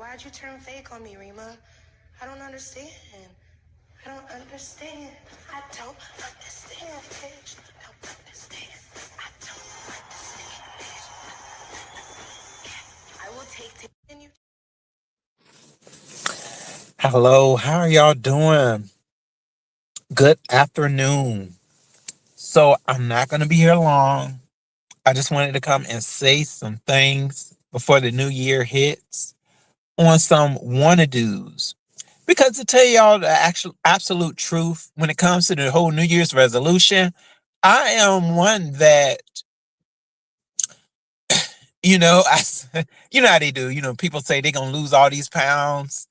Why'd you turn fake on me, Rima? I don't understand. I don't understand. I don't understand, bitch. I don't understand. I don't understand, bitch. I will take and you. Hello, how are y'all doing? Good afternoon. So I'm not going to be here long. I just wanted to come and say some things before the new year hits on some wanna do's. Because to tell y'all the actual absolute truth, when it comes to the whole New Year's resolution, I am one that, I, you know how they do. People say they're gonna lose all these pounds,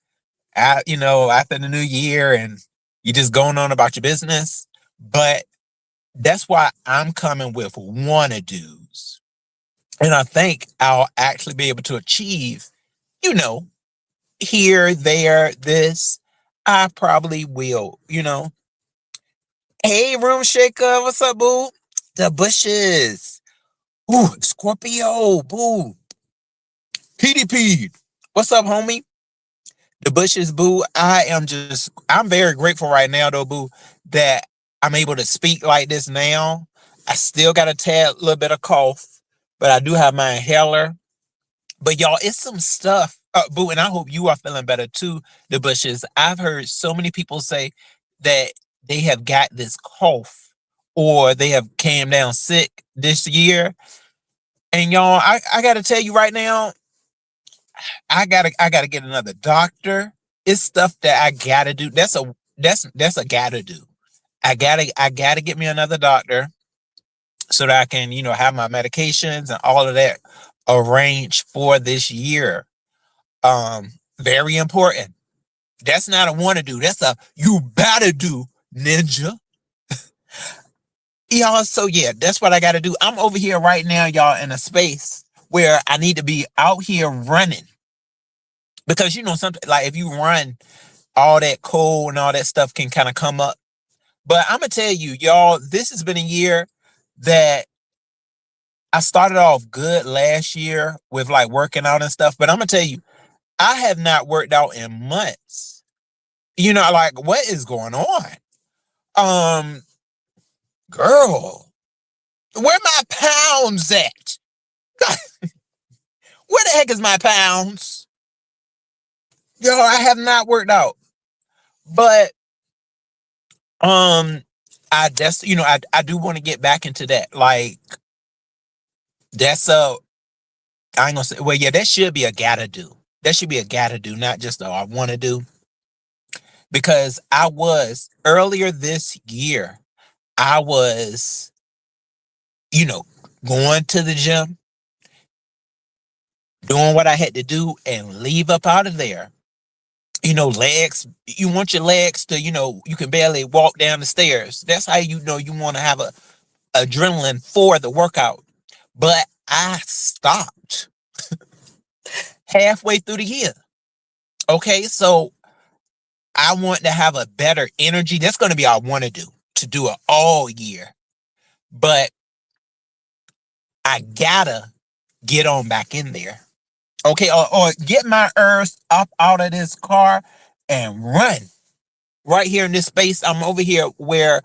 after the new year, and you just going on about your business. But that's why I'm coming with wanna do's, and I think I'll actually be able to achieve, you know, here, there, this. I probably will. Hey, Room Shaker, what's up, boo? The bushes. Ooh, Scorpio, boo. PDP. What's up, homie? The bushes, boo. I'm very grateful right now, though, boo, that I'm able to speak like this now. I still got a tad little bit of cough, but I do have my inhaler. But y'all, it's some stuff, boo, and I hope you are feeling better too, the bushes. I've heard so many people say that they have got this cough or they have came down sick this year. And y'all, I gotta tell you right now, I gotta get another doctor. It's stuff that I gotta do. That's a gotta do. I gotta get me another doctor so that I can, have my medications and all of that arranged for this year. Very important. That's not a wanna do. That's a you better do, ninja. Y'all, so yeah, that's what I gotta do. I'm over here right now, y'all, in a space where I need to be out here running. Because something like if you run, all that cold and all that stuff can kind of come up. But I'm gonna tell you, y'all, this has been a year that I started off good last year with like working out and stuff. But I'm gonna tell you, I have not worked out in months. Like what is going on? Um, Girl, where my pounds at? Where the heck is my pounds? Yo, I have not worked out. But I just I do want to get back into that. Like that's I ain't gonna say, well, yeah, that should be a gotta do. That should be a gotta do, not just a I wanna do. Because I was earlier this year, I was, you know, going to the gym, doing what I had to do, and leave up out of there. Legs, you want your legs to, you can barely walk down the stairs. That's how you want to have a adrenaline for the workout. But I stopped halfway through the year. Okay, so I want to have a better energy. That's going to be all I want to do it all year. But I gotta get on back in there. Okay, or get my earth up out of this car and run. Right here in this space, I'm over here where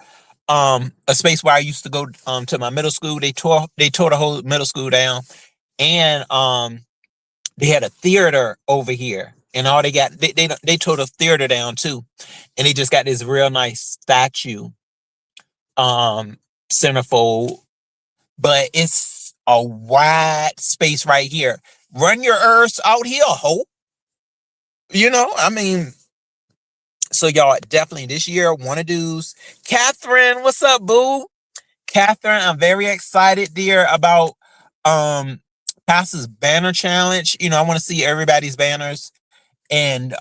a space where I used to go to my middle school. They tore the whole middle school down. And they had a theater over here. And all they tore the theater down too. And they just got this real nice statue centerfold. But it's a wide space right here. Run your earths out here, hope. I mean, so y'all definitely this year wanna do's. Catherine, what's up, boo? Catherine, I'm very excited, dear, about Pastor's banner challenge. I want to see everybody's banners and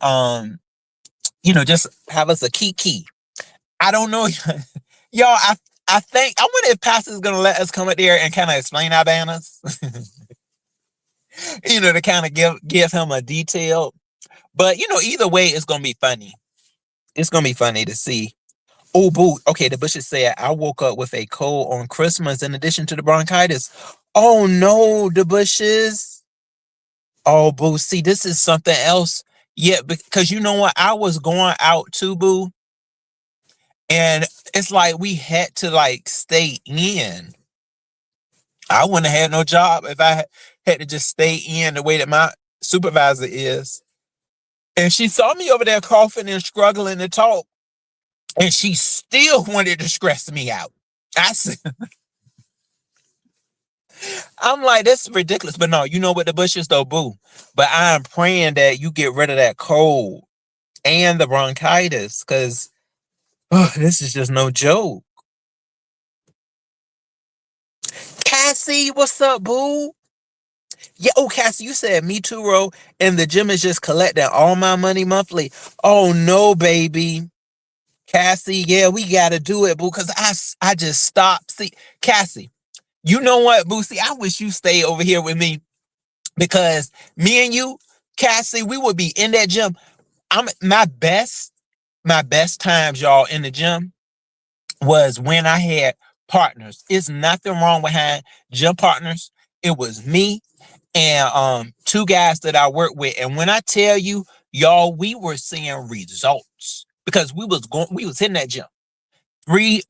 just have us a key. I don't know. Y'all, I think I wonder if Pastor's gonna let us come up there and kind of explain our banners. To kind of give him a detail. But either way, it's gonna be funny. It's gonna be funny to see. Oh, boo. Okay, the bushes said I woke up with a cold on Christmas in addition to the bronchitis. Oh no, the bushes. Oh, boo. See, this is something else. Yeah, because you know what? I was going out too, boo. And it's like we had to like stay in. I wouldn't have had no job if I had to just stay in the way that my supervisor is. And she saw me over there coughing and struggling to talk, and she still wanted to stress me out. I said, I'm like, that's ridiculous. But no, you know what the bush is though, boo. But I'm praying that you get rid of that cold and the bronchitis, because this is just no joke. Cassie, what's up, boo? Yeah, oh, Cassie, you said me too, Ro. And the gym is just collecting all my money monthly. Oh no, baby. Cassie, yeah, we gotta do it, boo, because I just stopped. See, Cassie, you know what, boo? See, I wish you stayed over here with me, because me and you, Cassie, we would be in that gym. I'm my best times, y'all, in the gym was when I had partners. It's nothing wrong with having gym partners. It was me and two guys that I work with. And when I tell you, y'all, we were seeing results because we was hitting that gym. 3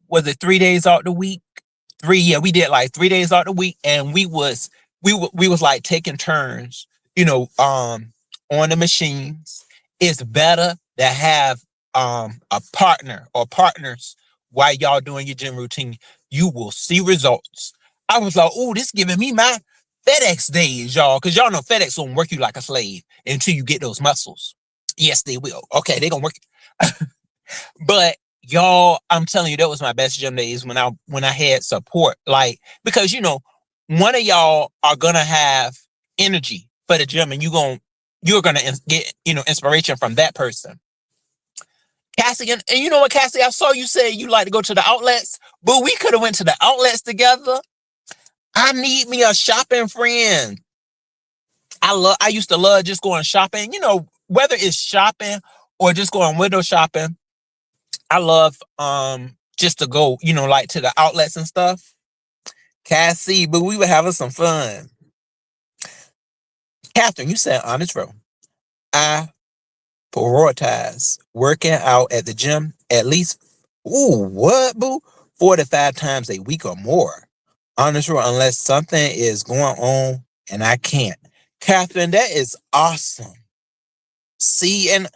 days out the week? Yeah, we did like 3 days out the week, and we was like taking turns, on the machines. It's better to have a partner or partners while y'all doing your gym routine. You will see results. I was like, oh, this giving me my FedEx days, y'all, because y'all know FedEx gonna work you like a slave until you get those muscles. Yes, they will. Okay, they gonna work. But y'all, I'm telling you, that was my best gym days when I had support. Like, because one of y'all are gonna have energy for the gym, and you're gonna get inspiration from that person. Cassie, and you know what, Cassie? I saw you say you like to go to the outlets, but we could have went to the outlets together. I need me a shopping friend. I used to love just going shopping. Whether it's shopping or just going window shopping. I love just to go, like to the outlets and stuff. Cassie, but we were having some fun. Catherine, you said honest, bro. I prioritize working out at the gym at least, what, boo? 4 to 5 times a week or more. Honest, bro, unless something is going on and I can't. Catherine, that is awesome. See, and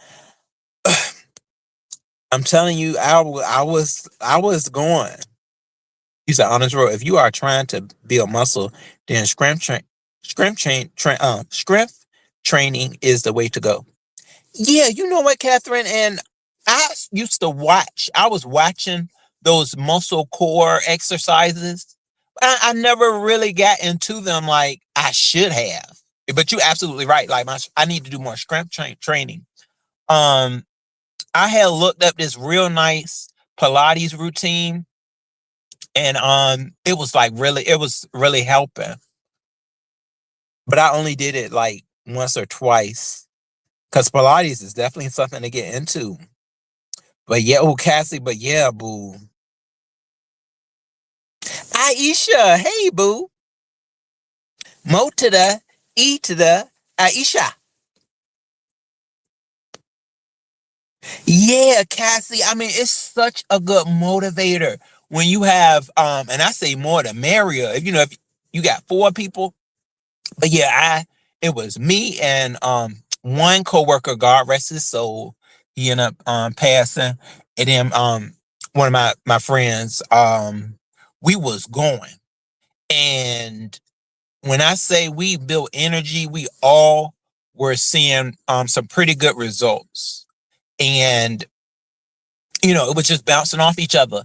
I'm telling you, I was going. You said, honest, bro, if you are trying to build muscle, then strength training is the way to go. Yeah, you know what, Catherine? And I was watching those muscle core exercises. I never really got into them like I should have. But you're absolutely right. Like I need to do more strength training. Um, I had looked up this real nice Pilates routine, and it was really helping. But I only did it like once or twice, because Pilates is definitely something to get into. But yeah, oh, Cassie, but yeah, boo. Aisha, hey, boo. Mo to the E to the Aisha. Yeah, Cassie. I mean, it's such a good motivator when you have and I say more the merrier. If you got 4 people. But yeah, it was me and one coworker, God rest his soul. He ended up passing. And then one of my friends, we was going. And when I say we built energy, we all were seeing some pretty good results. And it was just bouncing off each other.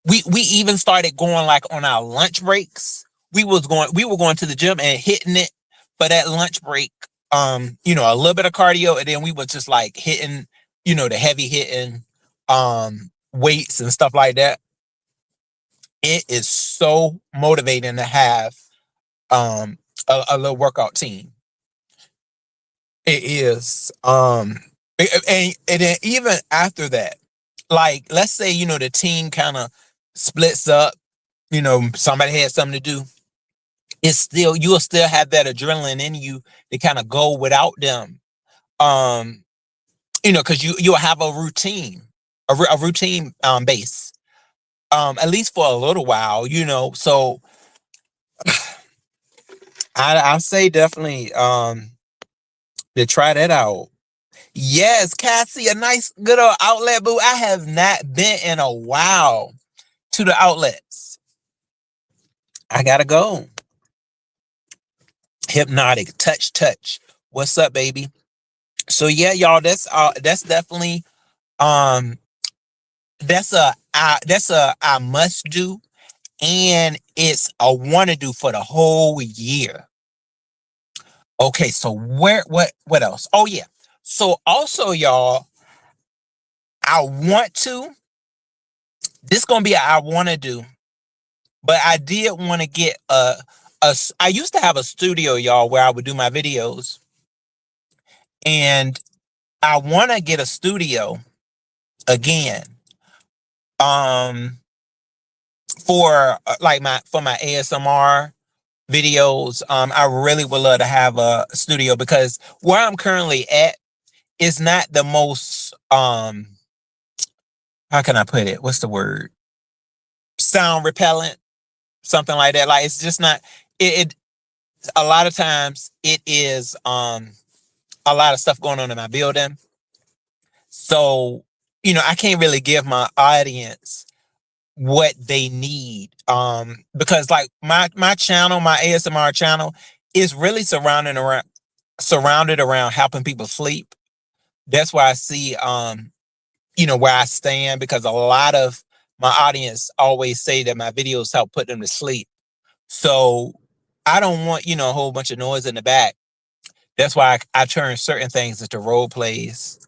We even started going like on our lunch breaks. We were going to the gym and hitting it for that lunch break. A little bit of cardio, and then we were just like hitting, the heavy hitting weights and stuff like that. It is so motivating to have a little workout team. It is. And then even after that, like let's say, the team kind of splits up, somebody had something to do. it's still, you'll still have that adrenaline in you to kind of go without them. Um, because you'll have a routine, a routine base, at least for a little while. So I say definitely to try that out. Yes, Cassie, a nice good old outlet, boo. I have not been in a while to the outlets. I gotta go. Hypnotic, touch. What's up, baby? So yeah, y'all, that's definitely um that's a I must do, and it's a want to do for the whole year. Okay, so what else? Oh yeah. So also, y'all, I want to. This gonna be a I want to do, but I did want to get I used to have a studio, y'all, where I would do my videos, and I want to get a studio again. Um, for like my ASMR videos. I really would love to have a studio, because where I'm currently at is not the most how can I put it? What's the word? Sound repellent, something like that. Like, it's just not it a lot of times it is a lot of stuff going on in my building. So, I can't really give my audience what they need, because like my channel, my ASMR channel, is really surrounded around helping people sleep. That's why I see where I stand, because a lot of my audience always say that my videos help put them to sleep. So I don't want, a whole bunch of noise in the back. That's why I turn certain things into role plays,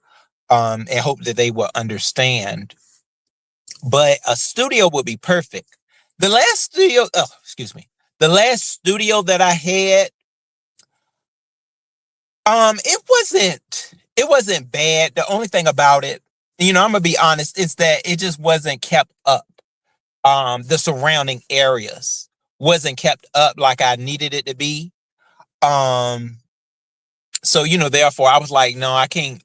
and hope that they will understand. But a studio would be perfect. The last studio, oh, excuse me, the last studio that I had, it wasn't bad. The only thing about it, I'm gonna be honest, is that it just wasn't kept up. The surrounding areas wasn't kept up like I needed it to be. Um, so therefore I was like, no, I can't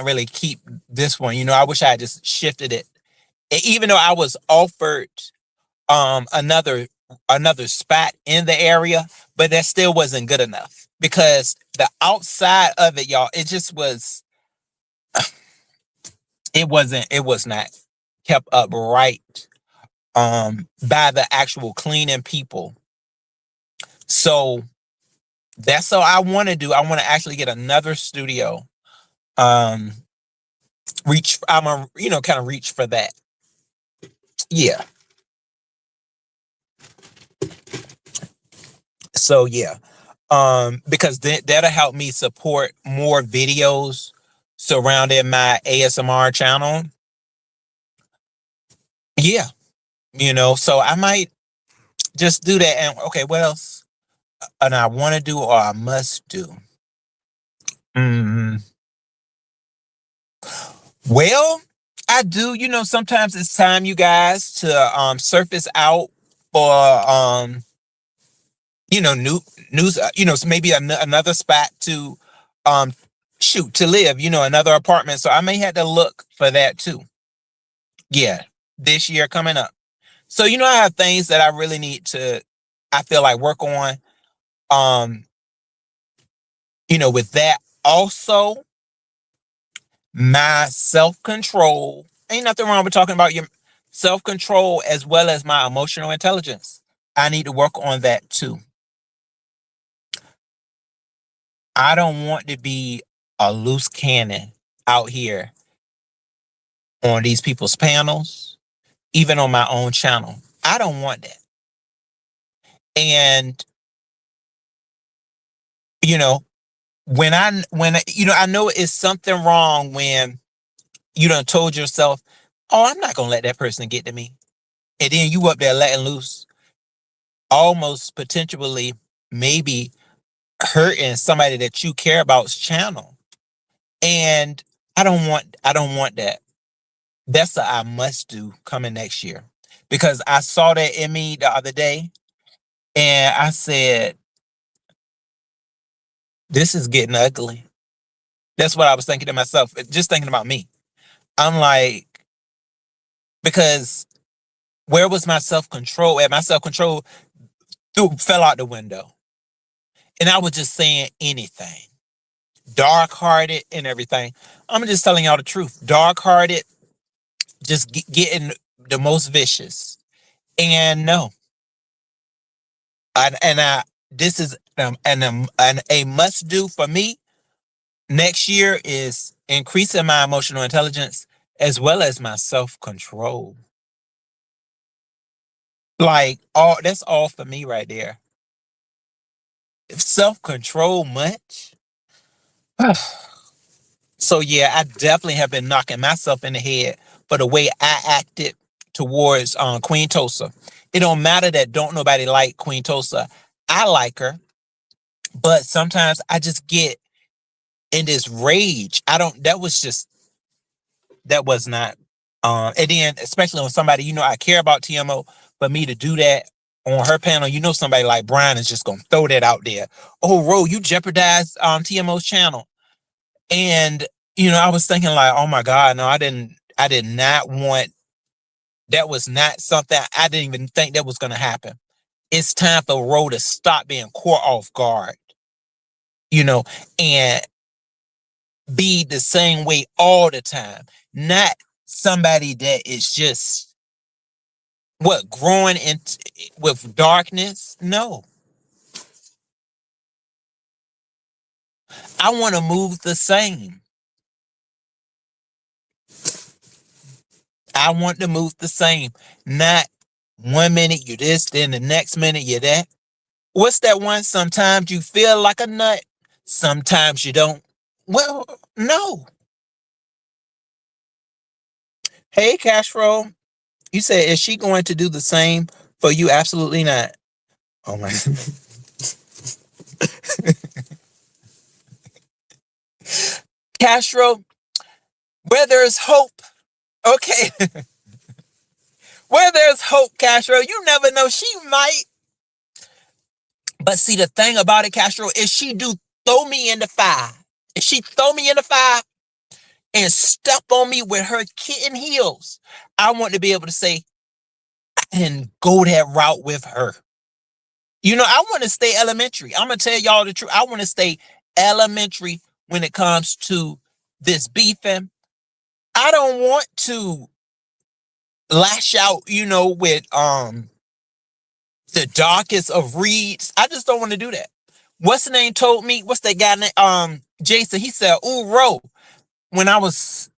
really keep this one. I wish I had just shifted it. Even though I was offered another spot in the area, but that still wasn't good enough, because the outside of it, y'all, it just was it was not kept up right by the actual cleaning people. So that's what I want to do. I want to actually get another studio. um I'm a kind of reach for that. Yeah. So yeah, because that'll help me support more videos surrounding my ASMR channel. Yeah, so I might just do that. And okay, what else? And I want to do, or I must do. Mm, well, I do. Sometimes it's time, you guys, to surface out for new news. So maybe another spot to um shoot, to live. Another apartment. So I may have to look for that too. Yeah, this year coming up. So I have things that I really need to, I feel like, work on. Um, with that also, my self control. Ain't nothing wrong with talking about your self control, as well as my emotional intelligence. I need to work on that too. I don't want to be a loose cannon out here on these people's panels, even on my own channel. I don't want that. And you know, I know it's something wrong when you done told yourself, "Oh, I'm not gonna let that person get to me," and then you up there letting loose, almost potentially, maybe hurting somebody that you care about's channel. And I don't want that. That's a I must do coming next year, because I saw that in me the other day, And I said, this is getting ugly. That's what I was thinking to myself, just thinking about me. I'm like, because where was my self control at? My self control fell out the window. And I was just saying anything, dark hearted and everything. I'm just telling y'all the truth. Dark hearted, just getting the most vicious. And no, this is a must do for me next year is increasing my emotional intelligence as well as my self control. Like all that's all for me right there. Self control much. So yeah, I definitely have been knocking myself in the head for the way I acted towards Queen Tulsa. It don't matter that don't nobody like Queen Tulsa. I like her, but sometimes I just get in this rage. I don't. That was not. And then especially when somebody I care about TMO, but me to do that on her panel, somebody like Brian is just gonna throw that out there. Oh, Ro, you jeopardized TMO's channel. And I was thinking like, oh my God, no, I did not want, that was not something, I didn't even think that was gonna happen. It's time for Ro to stop being caught off guard, and be the same way all the time. Not somebody that is just growing with darkness. No. I want to move the same. I want to move the same. Not 1 minute you this, then the next minute you that. What's that one? Sometimes you feel like a nut, sometimes you don't. Well, no. Hey, Castro, you said, is she going to do the same for you? Absolutely not. Oh my. Castro, where there's hope. Okay. Where there's hope, Castro, you never know. She might. But see, the thing about it, Castro, is she do throw me in the fire. If she throw me in the fire and step on me with her kitten heels, I want to be able to say and go that route with her. I want to stay elementary. I'm going to tell y'all the truth. I want to stay elementary when it comes to this beefing. I don't want to lash out, with the darkest of reeds. I just don't want to do that. What's the name told me? What's that guy name? Jason. He said, "Ooh, Ro." When I was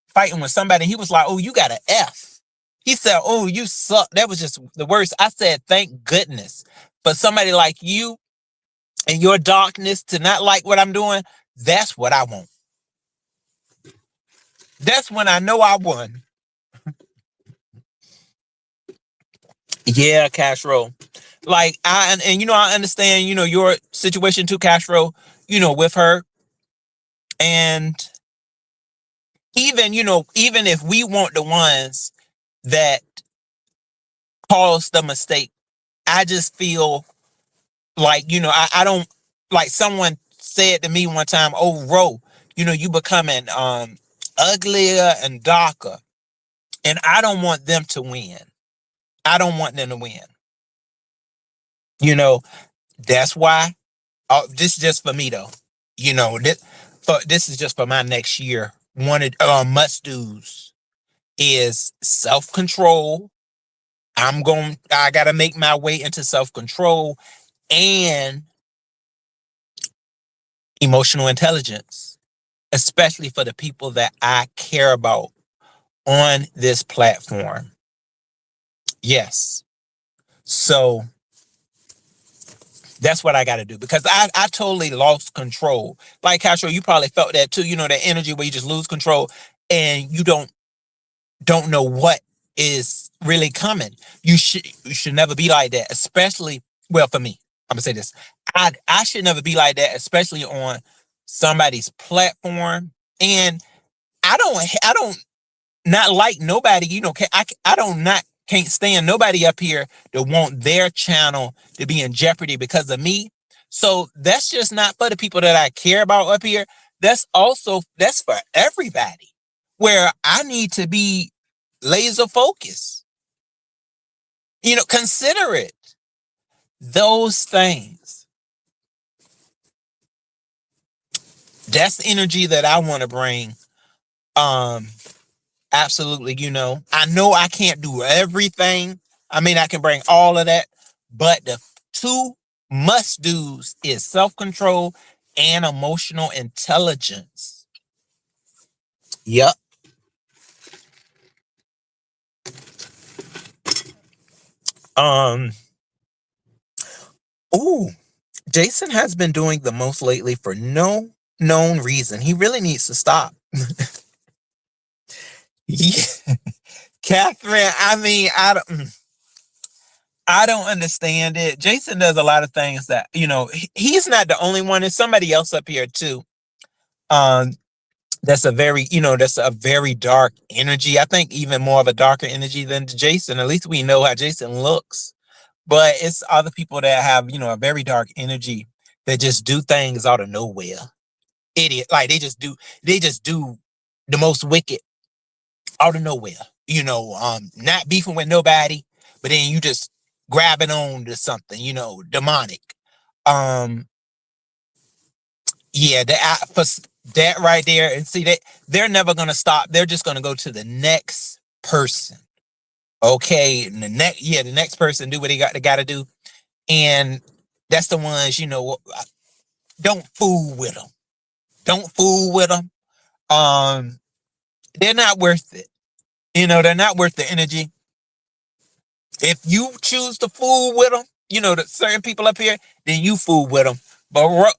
fighting with somebody, he was like, "Oh, you got an F." He said, "Oh, you suck." That was just the worst. I said, "Thank goodness." But somebody like you and your darkness to not like what I'm doing, that's what I want. That's when I know I won. Yeah, Castro. Like I understand, your situation too, Castro, with her. And even, even if we want the ones that caused the mistake, I just feel like, I don't, like someone said to me one time, "Oh, Ro, you becoming uglier and darker." And I don't want them to win. I don't want them to win. That's why this is just for me though. This is just for my next year. One of must do's is self-control. I gotta make my way into self-control and emotional intelligence, especially for the people that I care about on this platform. Yes. So that's what I got to do, because I totally lost control. Like Castro, you probably felt that too. That energy where you just lose control and you don't know what is really coming. You should never be like that, especially, well, for me, I'm gonna say this. I should never be like that, especially on somebody's platform. And I don't not like nobody, I don't not can't stand nobody up here to want their channel to be in jeopardy because of me. So that's just not for the people that I care about up here. That's for everybody, where I need to be laser focused. Consider it. Those things. That's the energy that I want to bring. Absolutely. I know I can't do everything. I mean, I can bring all of that, but the two must do's is self-control and emotional intelligence. Yep. Jason has been doing the most lately for no known reason. He really needs to stop. Yeah. Catherine, I mean, I don't understand it. Jason does a lot of things that, he's not the only one. There's somebody else up here too. That's a very dark energy. I think even more of a darker energy than Jason. At least we know how Jason looks. But it's other people that have, a very dark energy that just do things out of nowhere. Idiot. Like they just do the most wicked out of nowhere. Not beefing with nobody, but then you just grabbing on to something, demonic. Yeah, that right there, and see that they're never gonna stop. They're just gonna go to the next person. Okay, and the next person do what they got to do, and that's the ones don't fool with them. Don't fool with them. They're not worth it. They're not worth the energy. If you choose to fool with them, the certain people up here, then you fool with them. But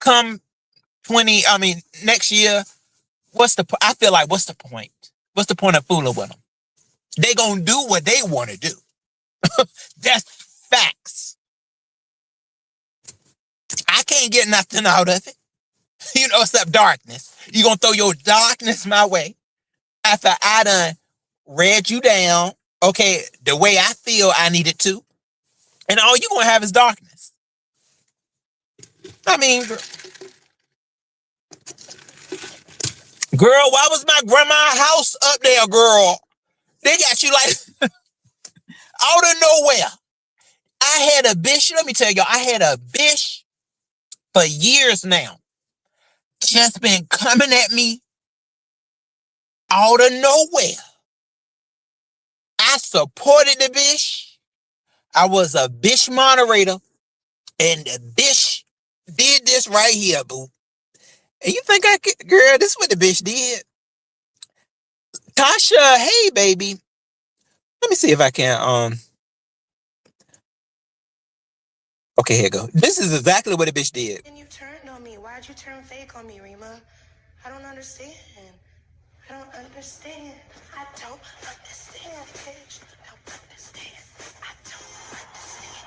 come next year, I feel like, what's the point? What's the point of fooling with them? They gonna do what they want to do. That's facts. I can't get nothing out of it, except darkness. You gonna throw your darkness my way after I done read you down, okay, the way I feel I needed to, and all you gonna have is darkness. I mean, girl, why was my grandma's house up there, girl? They got you like out of nowhere. I had a bitch, let me tell y'all, I had a bitch for years now. Just been coming at me out of nowhere. I supported the bitch. I was a bitch moderator. And the bitch did this right here, boo. And you think I could, girl, this is what the bitch did. Tasha, hey, baby. Let me see if I can, okay, here you go. This is exactly what the bitch did. And you turned on me. Why'd you turn fake on me, Rima? I don't understand. I don't understand. I don't understand, bitch. I don't understand. I don't understand,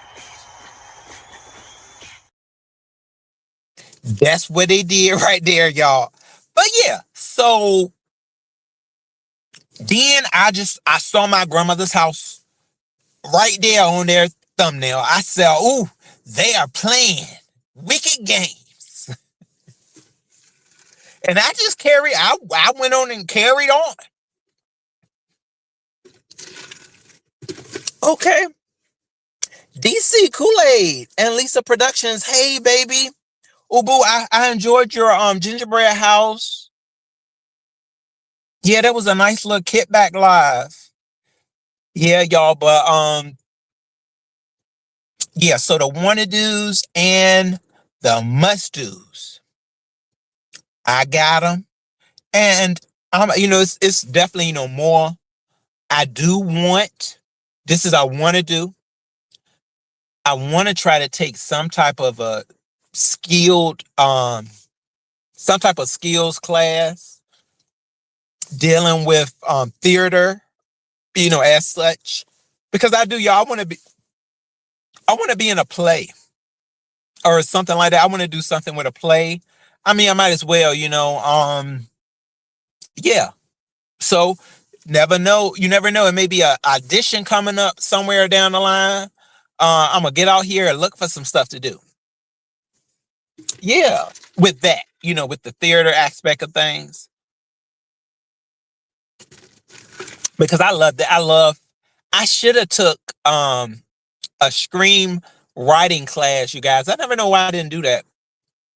bitch. That's what they did right there, y'all. But yeah, so then I saw my grandmother's house right there on their thumbnail. I said, ooh, they are playing wicked games. And I just I went on and carried on. Okay. DC Kool-Aid and Lisa Productions. Hey, baby. Oh, boo, I enjoyed your gingerbread house. Yeah, that was a nice little kickback live. Yeah, y'all, but yeah, so the wanna-dos and the must-dos. I got them. And it's definitely more. I do want, this is I want to do. I want to try to take some type of a skilled some type of skills class dealing with theater, as such. Because I do, y'all, I want to be in a play or something like that. I want to do something with a play. I mean, I might as well, yeah. So Never know. You never know. It may be a audition coming up somewhere down the line. I'm gonna get out here and look for some stuff to do. Yeah, with that, with the theater aspect of things, because I love that. I should have took a screen writing class, you guys. I never know why I didn't do that.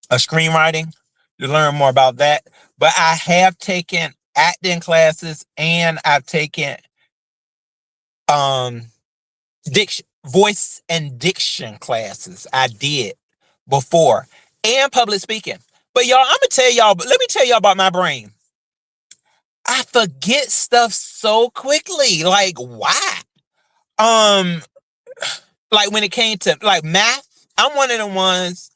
A screenwriting to learn more about that. But I have taken acting classes and I've taken diction, voice and diction classes. I did before, and public speaking. But y'all, let me tell y'all about my brain. I forget stuff so quickly. Like, why? Like when it came to like math, I'm one of the ones,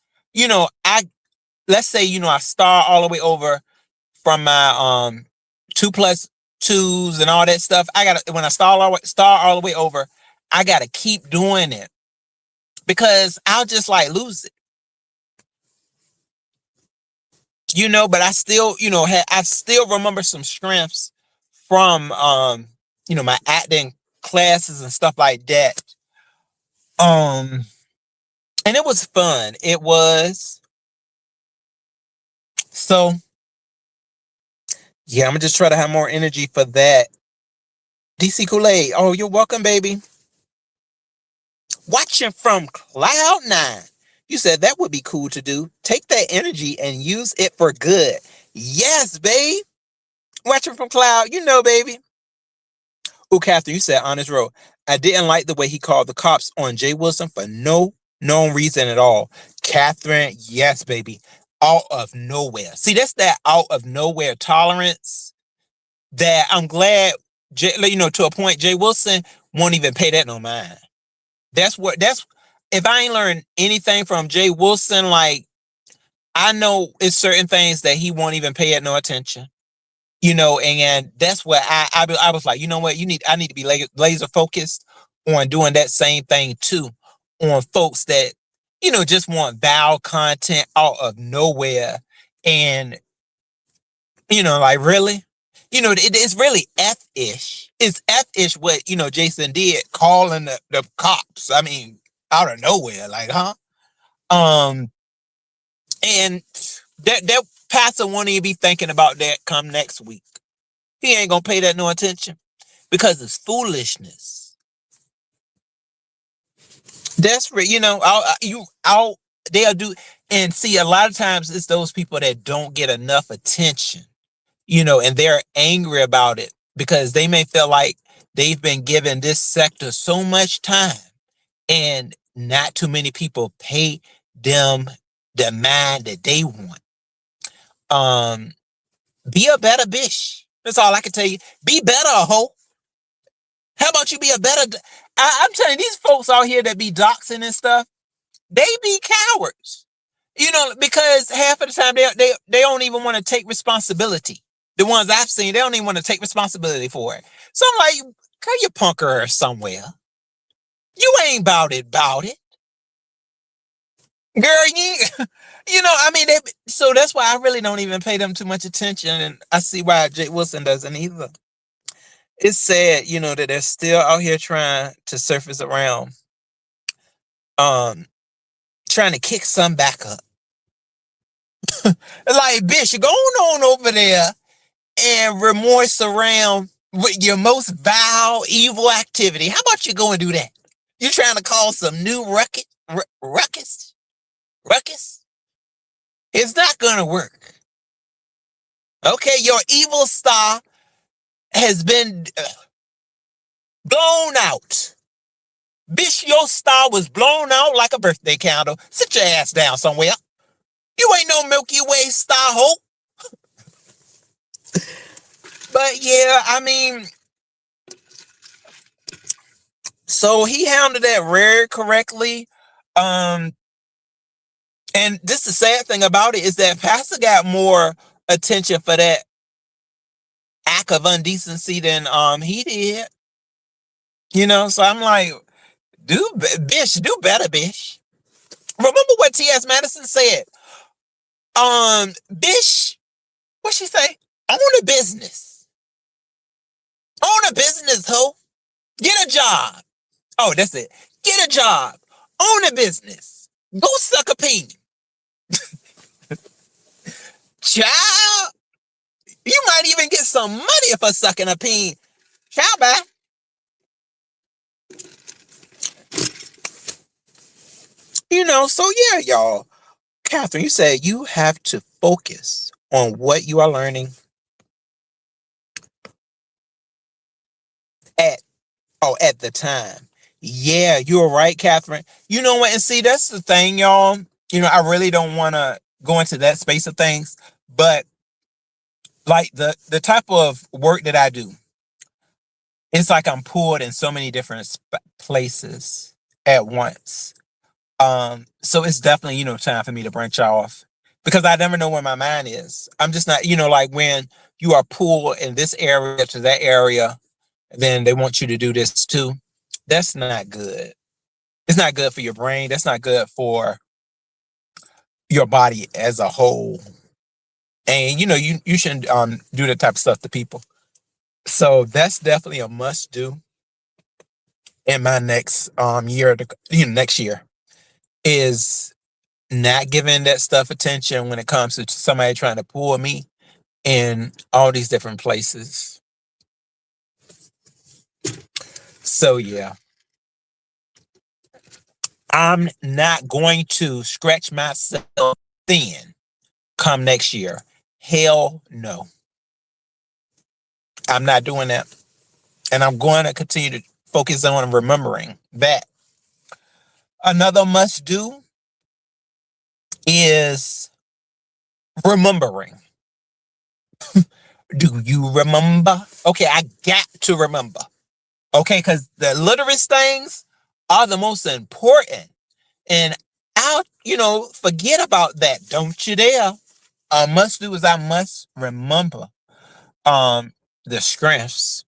let's say, I start all the way over from my 2+2s and all that stuff. When I start all the way over, I gotta keep doing it because I'll just like lose it. But I still, I still remember some strengths from my acting classes and stuff like that. And it was fun. It was. So yeah, I'm gonna just try to have more energy for that. DC Kool-Aid. Oh, you're welcome, baby. Watching from Cloud9. You said that would be cool to do. Take that energy and use it for good. Yes, babe. Watching from Cloud, baby. Oh, Catherine, you said Honest Row. I didn't like the way he called the cops on Jay Wilson for no known reason at all. Catherine, yes, baby. Out of nowhere. See, that's that out of nowhere tolerance that I'm glad, to a point, Jay Wilson won't even pay that no mind. If I ain't learned anything from Jay Wilson, like, I know it's certain things that he won't even pay it no attention. And that's what I was like, you know what, I need to be laser focused on doing that same thing too, on folks that, just want vile content out of nowhere. And, like, really, it's really F-ish. It's F-ish what, Jason did, calling the cops. I mean, out of nowhere, like, huh? And that pastor won't even be thinking about that come next week. He ain't gonna pay that no attention because it's foolishness. That's right. They'll do. And see, a lot of times it's those people that don't get enough attention, and they're angry about it because they may feel like they've been given this sector so much time and not too many people pay them the mind that they want. Be a better bitch. That's all I can tell you. Be better, hoe. How about you be a better? I'm telling you, these folks out here that be doxing and stuff, they be cowards. Because half of the time they don't even want to take responsibility. The ones I've seen, they don't even want to take responsibility for it. So I'm like, go your punker or somewhere. You ain't about it. Girl, so that's why I really don't even pay them too much attention. And I see why Jay Wilson doesn't either. It's sad, that they're still out here trying to surface around, trying to kick some back up. Like, bitch, you're going on over there and remorse around with your most vile, evil activity. How about you go and do that? You're trying to cause some new ruckus? It's not gonna work. Okay, your evil star has been blown out. Bitch, your star was blown out like a birthday candle. Sit your ass down somewhere. You ain't no Milky Way star hope. But yeah, I mean, so he handled that very correctly. And this the sad thing about it is that Pastor got more attention for that act of indecency than he did. So I'm like, do better, bitch. Remember what T.S. Madison said? Bitch, what she say? Own a business. Own a business, ho. Get a job. Oh, that's it. Get a job. Own a business. Go suck a peen. Child, you might even get some money for sucking a peen. Child, bye. So yeah, y'all. Catherine, you said you have to focus on what you are learning at at the time. Yeah, you're right, Catherine. You know what? And see, that's the thing, y'all. I really don't want to go into that space of things, but like the type of work that I do, it's like I'm pulled in so many different places at once. So it's definitely, time for me to branch off because I never know where my mind is. I'm just not, like when you are pulled in this area to that area, then they want you to do this too. That's not good. It's not good for your brain. That's not good for your body as a whole. And you shouldn't do that type of stuff to people. So that's definitely a must do in my next year, next year is not giving that stuff attention when it comes to somebody trying to pull me in all these different places. So yeah, I'm not going to stretch myself thin come next year. Hell no. I'm not doing that. And I'm going to continue to focus on remembering that. Another must do is remembering. Do you remember? Okay, I got to remember. Okay, because the littlest things are the most important. And I'll, forget about that. Don't you dare. A must do is I must remember the strengths.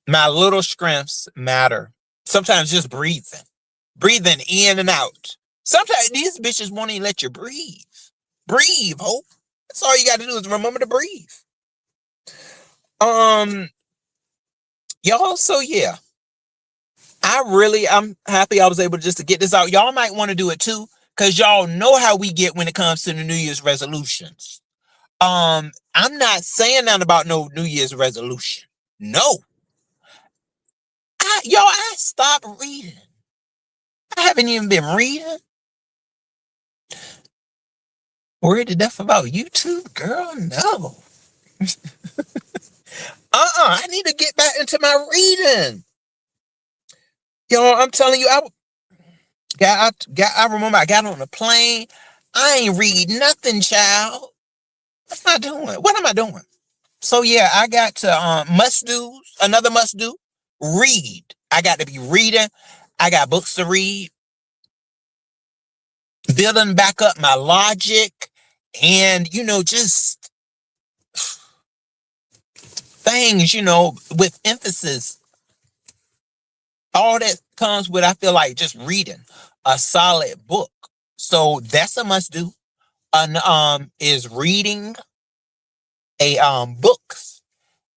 My little strengths matter. Sometimes just breathing in and out. Sometimes these bitches won't even let you breathe. Breathe, hope. That's all you got to do is remember to breathe. Y'all, so yeah. I'm happy I was able just to get this out. Y'all might want to do it too, because y'all know how we get when it comes to the New Year's resolutions. I'm not saying nothing about no New Year's resolution. No. I stopped reading. I haven't even been reading. Worried to death about YouTube, girl? No. I need to get back into my reading. Y'all, I'm telling you, I remember I got on a plane. I ain't read nothing, child. What am I doing? What am I doing? So yeah, I got to must do, another must do, read. I got to be reading. I got books to read. Building back up my logic and just things, with emphasis. All that comes with, I feel like, just reading a solid book. So that's a must do. Is reading a books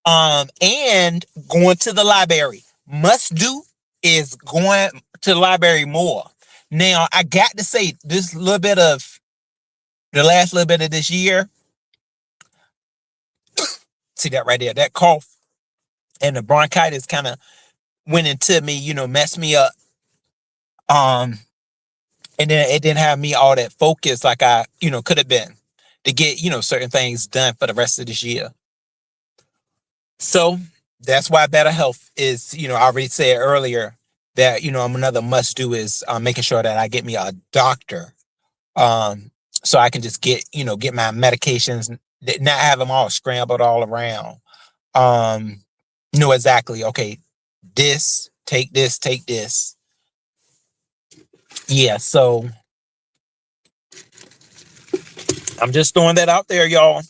and going to the library. Must do is going to the library more. Now I got to say this little bit of the last little bit of this year. See that right there, that cough and the bronchitis kind of went into me, messed me up. And then it didn't have me all that focus like I, could have been to get, certain things done for the rest of this year. So that's why better health is, I already said earlier that, another must do is making sure that I get me a doctor. So I can just get my medications, not have them all scrambled all around. Know exactly, okay, take this. Yeah, so I'm just throwing that out there, y'all.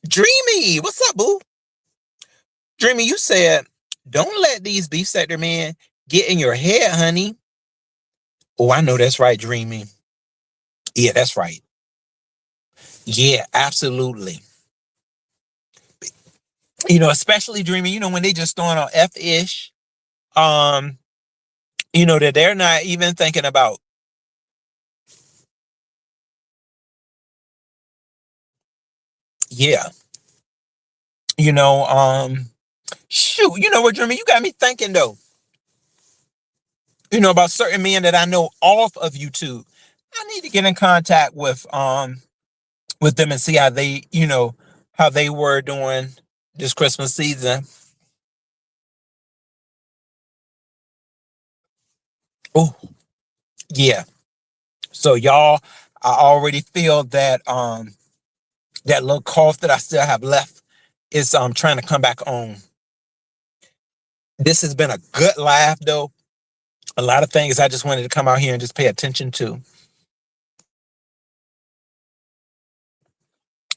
Dreamy, what's up, boo? Dreamy, you said, don't let these beef sector men get in your head, honey. Oh, I know that's right, Dreamy. Yeah, that's right. Yeah, absolutely. Especially Dreamy, when they just throwing on F-ish, um, that they're not even thinking about. Yeah. You know, shoot, you know what, Dreamy, you got me thinking though, about certain men that I know off of YouTube. I need to get in contact with them and see how they, how they were doing this Christmas season. Oh, yeah. So y'all, I already feel that little cough that I still have left is trying to come back on. This has been a good laugh though. A lot of things I just wanted to come out here and just pay attention to.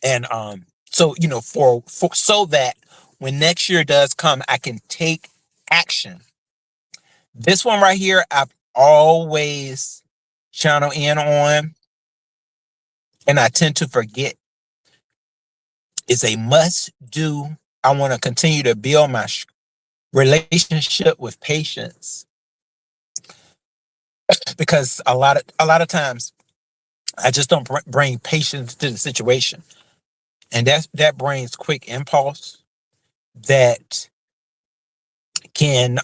And so for so that when next year does come, I can take action. This one right here, I've always channel in on, and I tend to forget. It's a must do. I want to continue to build my relationship with patients, because a lot of times I just don't bring patience to the situation, and that brings quick impulse that can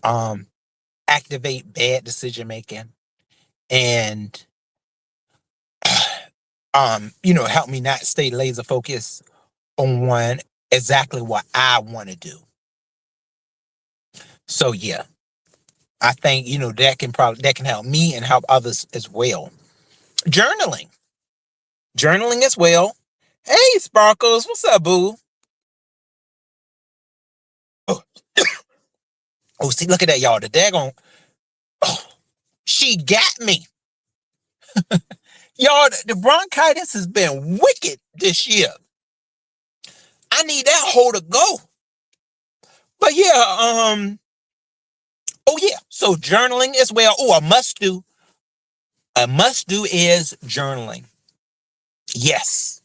activate bad decision making, and help me not stay laser focused on exactly what I want to do. So yeah, I think that can help me and help others as well. Journaling, as well. Hey, Sparkles, what's up, boo? Oh, oh, see, look at that, y'all. The daggone, oh, she got me, y'all. The bronchitis has been wicked this year. I need that hole to go. But yeah, oh yeah. So journaling as well. Oh, a must do. A must do is journaling. Yes.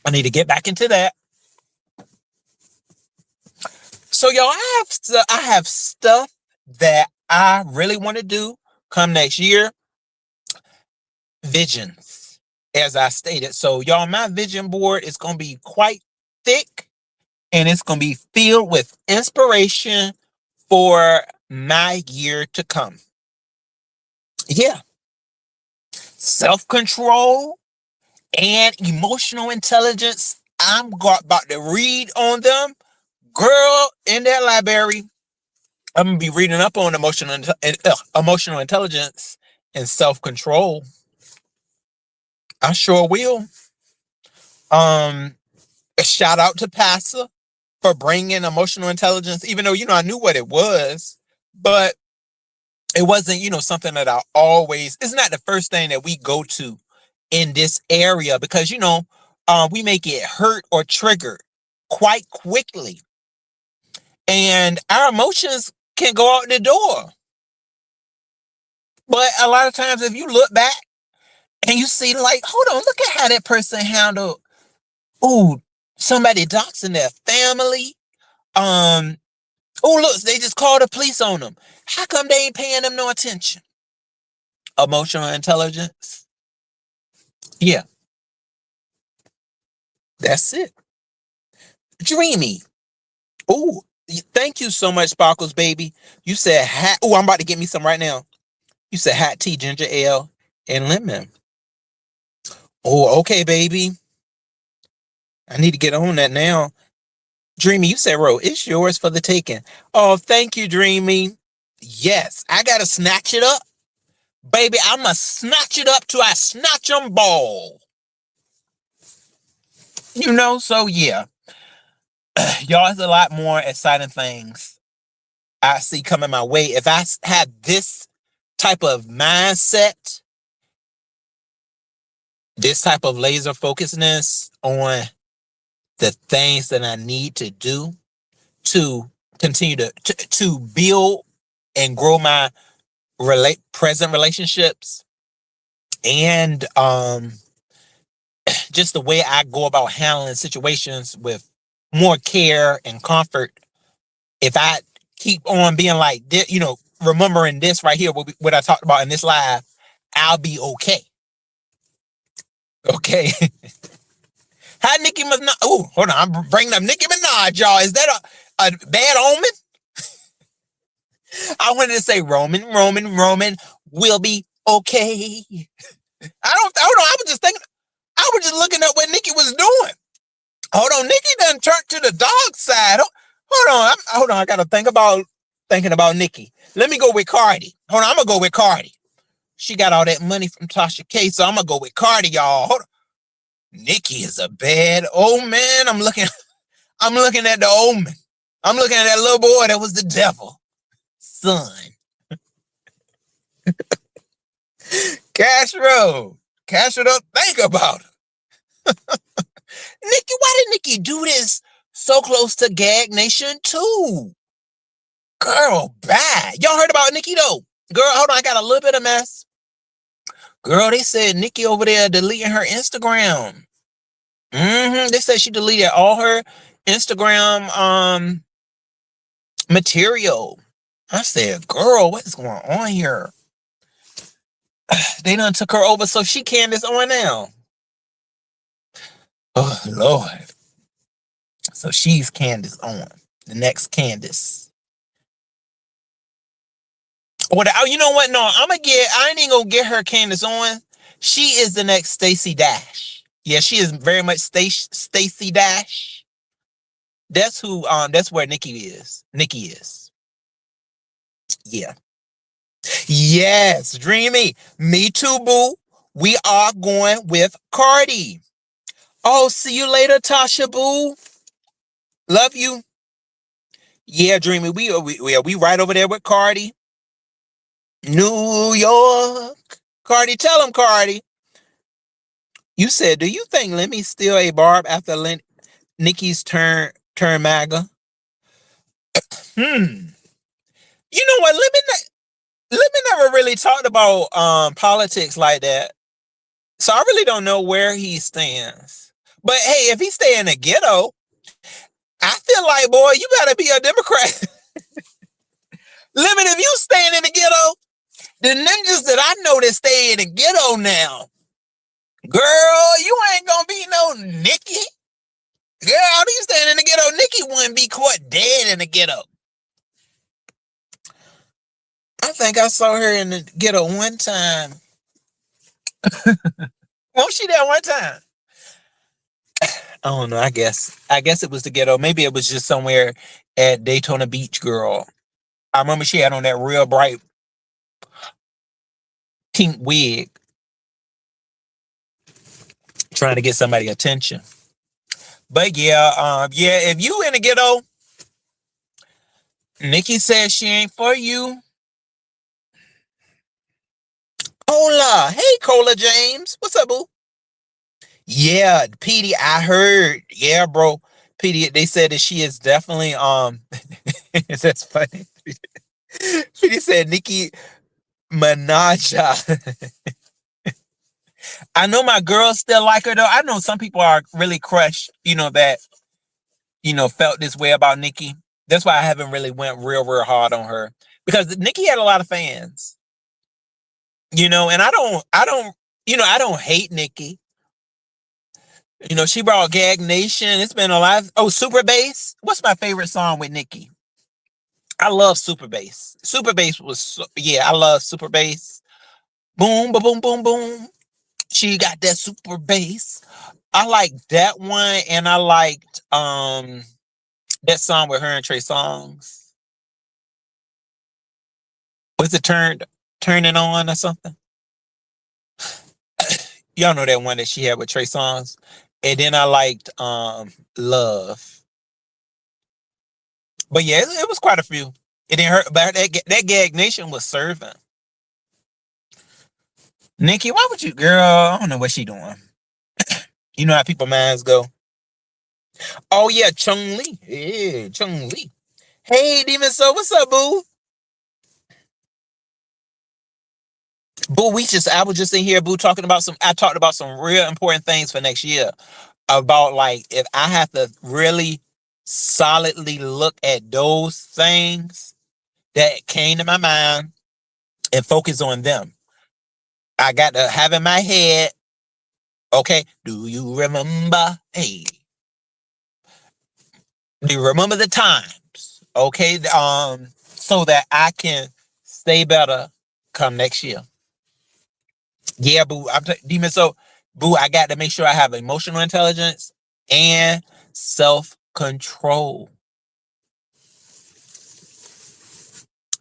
I need to get back into that. So y'all, I have stuff that I really want to do come next year. Visions, as I stated. So y'all, my vision board is going to be quite thick, and it's going to be filled with inspiration for my year to come. Yeah. Self-control and emotional intelligence. I'm about to read on them. Girl, in that library, I'm gonna be reading up on emotional intelligence and self-control. I sure will. A shout out to Pastor for bringing emotional intelligence, even though I knew what it was, but it wasn't something that I always. It's not the first thing that we go to in this area, because we may get hurt or triggered quite quickly, and our emotions can go out the door. But a lot of times, if you look back and you see, like, hold on, look at how that person handled, ooh, somebody doxing their family. Oh, look, they just called the police on them. How come they ain't paying them no attention? Emotional intelligence. Yeah, that's it. Dreamy. Oh, thank you so much, Sparkles, baby. You said hat. Oh, I'm about to get me some right now. You said hot tea, ginger ale, and lemon. Oh, okay, baby. I need to get on that now. Dreamy, you said, Ro, it's yours for the taking. Oh, thank you, Dreamy. Yes, I gotta snatch it up. Baby, I'ma snatch it up till I snatch 'em ball. So yeah. Y'all, it's a lot more exciting things I see coming my way. If I had this type of mindset, this type of laser focusedness on the things that I need to do to continue to build and grow my present relationships, and just the way I go about handling situations with more care and comfort. If I keep on being like this, remembering this right here, what I talked about in this live, I'll be okay. Okay. How Nicki Minaj? Oh, hold on. I'm bringing up Nicki Minaj, y'all. Is that a bad omen? I wanted to say Roman will be okay. Hold on. I was just looking at what Nicki was doing. Hold on. Nicki done turned to the dog side. Hold on. I got to thinking about Nicki. Let me go with Cardi. Hold on. I'm going to go with Cardi. She got all that money from Tasha K, so I'm going to go with Cardi, y'all. Hold on. Nicki is a bad old man. I'm looking at the omen. I'm looking at that little boy that was the devil. Son. Castro, don't think about it. Nicki, why did Nicki do this so close to Gag Nation too? Girl, bad. Y'all heard about Nicki though? Girl, hold on, I got a little bit of mess. Girl, they said Nicki over there deleting her Instagram. They said she deleted all her Instagram material. I said, girl, what is going on here? They done took her over, so she Candace on now. Oh, Lord. So she's Candace on. The next Candace. You know what? No, I ain't even gonna get her Candace on. She is the next Stacey Dash. Yeah, she is very much Stacey Dash. That's who, that's where Nicki is. Yeah. Yes, Dreamy. Me too, boo. We are going with Cardi. Oh, see you later, Tasha, boo. Love you. Yeah, Dreamy. We right over there with Cardi. New York. Cardi, tell him, Cardi. You said, do you think Lemmy's still a barb after Nicki's turn MAGA? You know what? Lemmy never really talked about politics like that. So I really don't know where he stands. But hey, if he stay in the ghetto, I feel like, boy, you better be a Democrat. Lemon, if you staying in the ghetto, the ninjas that I know that stay in the ghetto now, girl, you ain't gonna be no Nicki. Girl, you staying in the ghetto, Nicki wouldn't be caught dead in the ghetto. I think I saw her in the ghetto one time. Wasn't she there one time? I don't know. I guess it was the ghetto. Maybe it was just somewhere at Daytona Beach, girl. I remember she had on that real bright pink wig, trying to get somebody attention. But yeah, if you in the ghetto, Nicki says she ain't for you. Cola. Hey, Cola James. What's up, boo? Yeah, Petey, I heard. Yeah, bro. Petey, they said that she is definitely that's funny. Petey said Nicki Minaj. I know my girls still like her though. I know some people are really crushed, that felt this way about Nicki. That's why I haven't really went real hard on her. Because Nicki had a lot of fans. And I don't hate Nicki. She brought Gag Nation. It's been a lot. Oh, Super Bass. What's my favorite song with Nicki? I love Super Bass. Super Bass was, I love Super Bass. Boom, ba boom, boom, boom. She got that super bass. I liked that one, and I liked that song with her and Trey Songz. Was it Turning On or something? Y'all know that one that she had with Trey Songz. And then I liked Love. But yeah, it was quite a few. It didn't hurt, but that Gag Nation was serving. Nicki, why would you, girl? I don't know what she doing. You know how people minds go. Oh yeah, Chung Lee. Yeah, Chung Lee. Hey, Demon Soul, what's up, boo? Boo, I was just in here, boo, I talked about some real important things for next year. About like, if I have to really solidly look at those things that came to my mind and focus on them. I got to have in my head, okay, do you remember? Hey, do you remember the times? Okay, so that I can stay better come next year. Yeah, boo. Demon. So, boo, I got to make sure I have emotional intelligence and self control.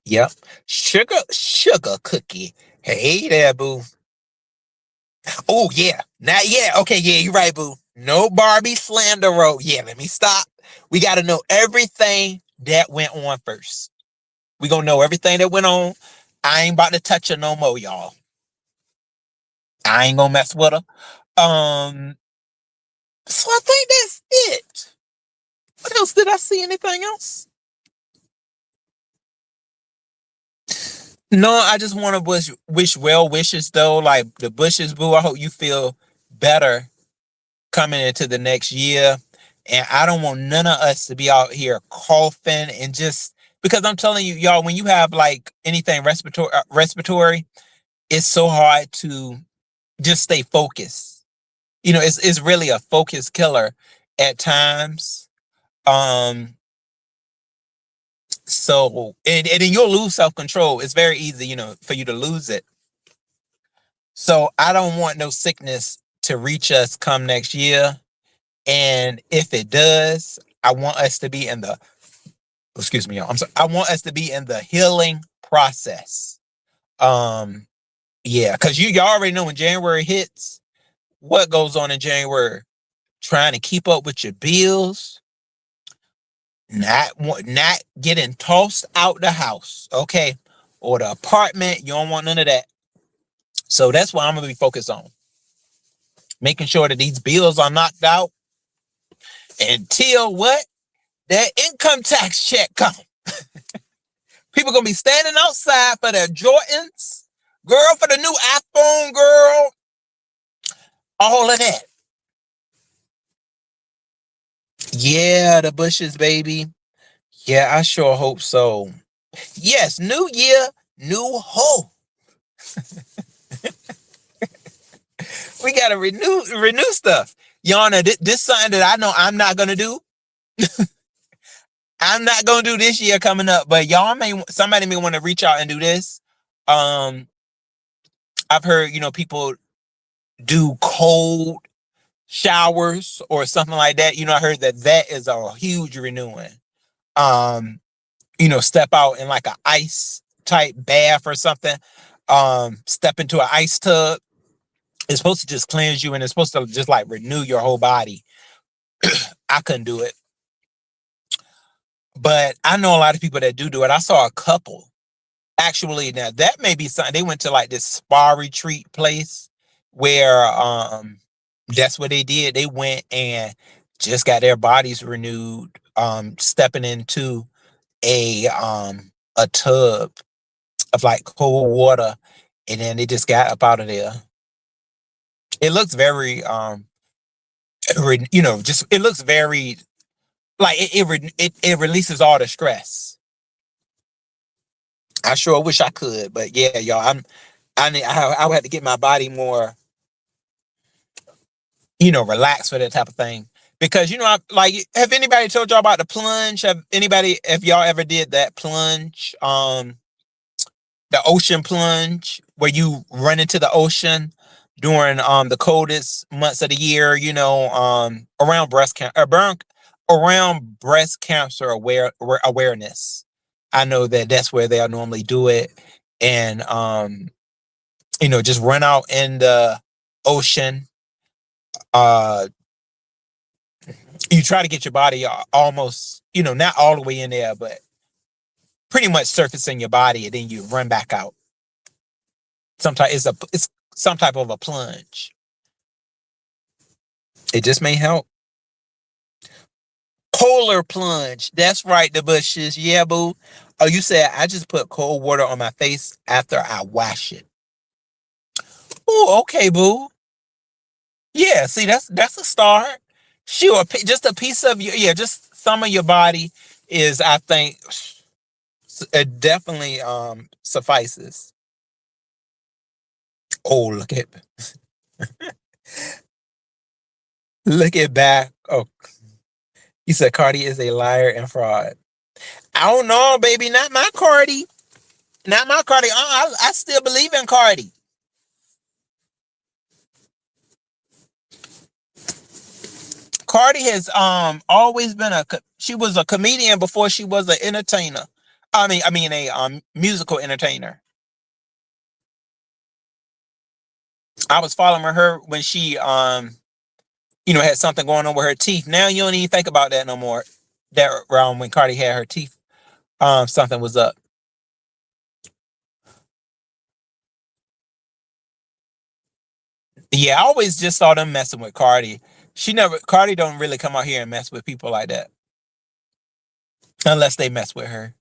Yep. Sugar cookie. Hey there, boo. Oh, yeah. Not yet. Okay, yeah, you're right, boo. No Barbie slander road. Yeah, let me stop. We got to know everything that went on first. We gonna know everything that went on. I ain't about to touch her no more, y'all. I ain't gonna mess with her. So I think that's it. What else did I see? Anything else? No, I just want to wish well wishes though. Like the Bushes, boo. I hope you feel better coming into the next year. And I don't want none of us to be out here coughing and just because I'm telling you, y'all, when you have like anything respiratory, it's so hard to just stay focused. You know, it's really a focus killer at times. Um, so and then you'll lose self-control. It's very easy, for you to lose it. So I don't want no sickness to reach us come next year. And if it does, I want us to be in the excuse me, y'all. I'm sorry. I want us to be in the healing process. Yeah, because y'all already know when January hits, what goes on in January? Trying to keep up with your bills, not getting tossed out the house, okay, or the apartment. You don't want none of that. So that's what I'm gonna be focused on, making sure that these bills are knocked out until what that income tax check come. People gonna be standing outside for their Jordans, girl, for the new iPhone, girl, all of that. Yeah, the Bushes, baby. Yeah, I sure hope so. Yes, new year, new hope. We gotta renew stuff. Yana, this something that I know I'm not gonna do. I'm not gonna do this year coming up, but somebody may want to reach out and do this. I've heard, people do cold showers or something like that. I heard that is a huge renewing. Step out in like an ice type bath or something. Step into an ice tub. It's supposed to just cleanse you and it's supposed to just like renew your whole body. I couldn't do it. But I know a lot of people that do it. I saw a couple. Actually, now that may be something. They went to like this spa retreat place where that's what they did. They went and just got their bodies renewed, stepping into a tub of like cold water, and then they just got up out of there. It looks very just it looks very like it releases all the stress. I sure wish I could, but yeah, y'all, I would have to get my body more, relaxed for that type of thing. Because have anybody told y'all about the plunge? Have y'all ever did that plunge? The ocean plunge where you run into the ocean during the coldest months of the year, around breast cancer awareness. I know that's where they'll normally do it. And just run out in the ocean. You try to get your body almost, not all the way in there, but pretty much surfacing your body, and then you run back out. Sometimes it's some type of a plunge. It just may help. Polar plunge. That's right, the Bushes. Yeah, boo. Oh, you said I just put cold water on my face after I wash it. Oh, okay, boo. Yeah, see, that's a start. Sure, just a piece of your, yeah, just some of your body is, I think, it definitely suffices. Oh, look at back. Oh, you said Cardi is a liar and fraud. I don't know, baby, not my Cardi, not my Cardi. I still believe in Cardi. Cardi has always been she was a comedian before she was an entertainer. I mean a musical entertainer. I was following her when she had something going on with her teeth. Now you don't even think about that no more. That around when Cardi had her teeth, something was up. Yeah, I always just saw them messing with Cardi. Cardi don't really come out here and mess with people like that unless they mess with her.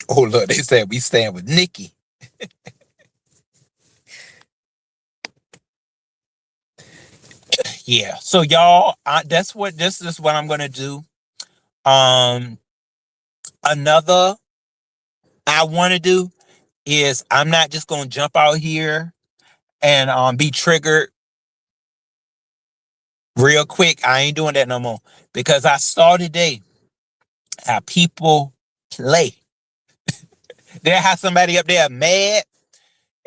Oh look, they said we stand with Nikki. Yeah. So y'all, this is what I'm gonna do. Um, Another I want to do is I'm not just gonna jump out here and be triggered real quick. I ain't doing that no more because I saw today how people play. They have somebody up there mad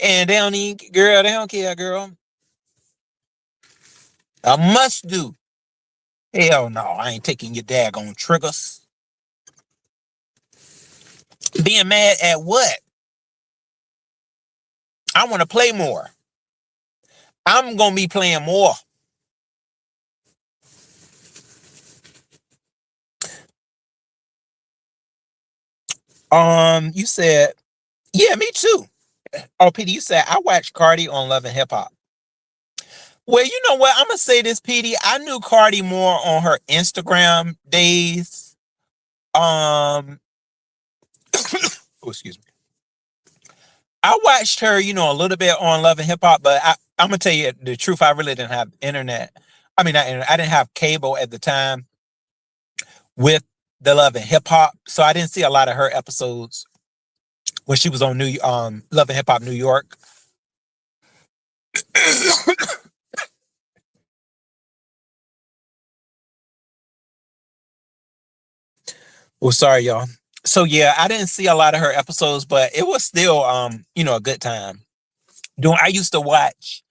and they don't even, girl, they don't care, girl. A must do. Hell no, I ain't taking your daggone triggers. Being mad at what? I want to play more. I'm gonna be playing more. You said, yeah, me too. Oh, PD, you said I watched Cardi on Love and Hip Hop. Well, you know what? I'm gonna say this, PD. I knew Cardi more on her Instagram days. Um, oh, excuse me. I watched her, a little bit on Love and Hip Hop, but I'm gonna tell you the truth. I really didn't have internet. I mean, not internet. I didn't have cable at the time with the Love and Hip Hop, so I didn't see a lot of her episodes when she was on Love and Hip Hop New York. Well, sorry, y'all. So yeah, I didn't see a lot of her episodes, but it was still a good time. I used to watch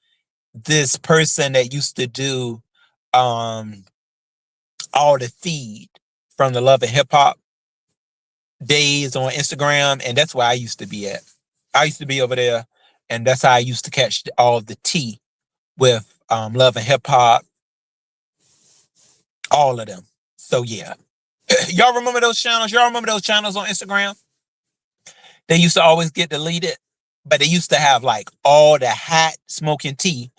this person that used to do um all the feed from the Love and Hip Hop days on Instagram, and that's where I used to be at. I used to be over there, and that's how I used to catch all the tea with Love and Hip Hop, all of them. So yeah, y'all remember those channels? Y'all remember those channels on Instagram? They used to always get deleted, but they used to have like all the hot smoking tea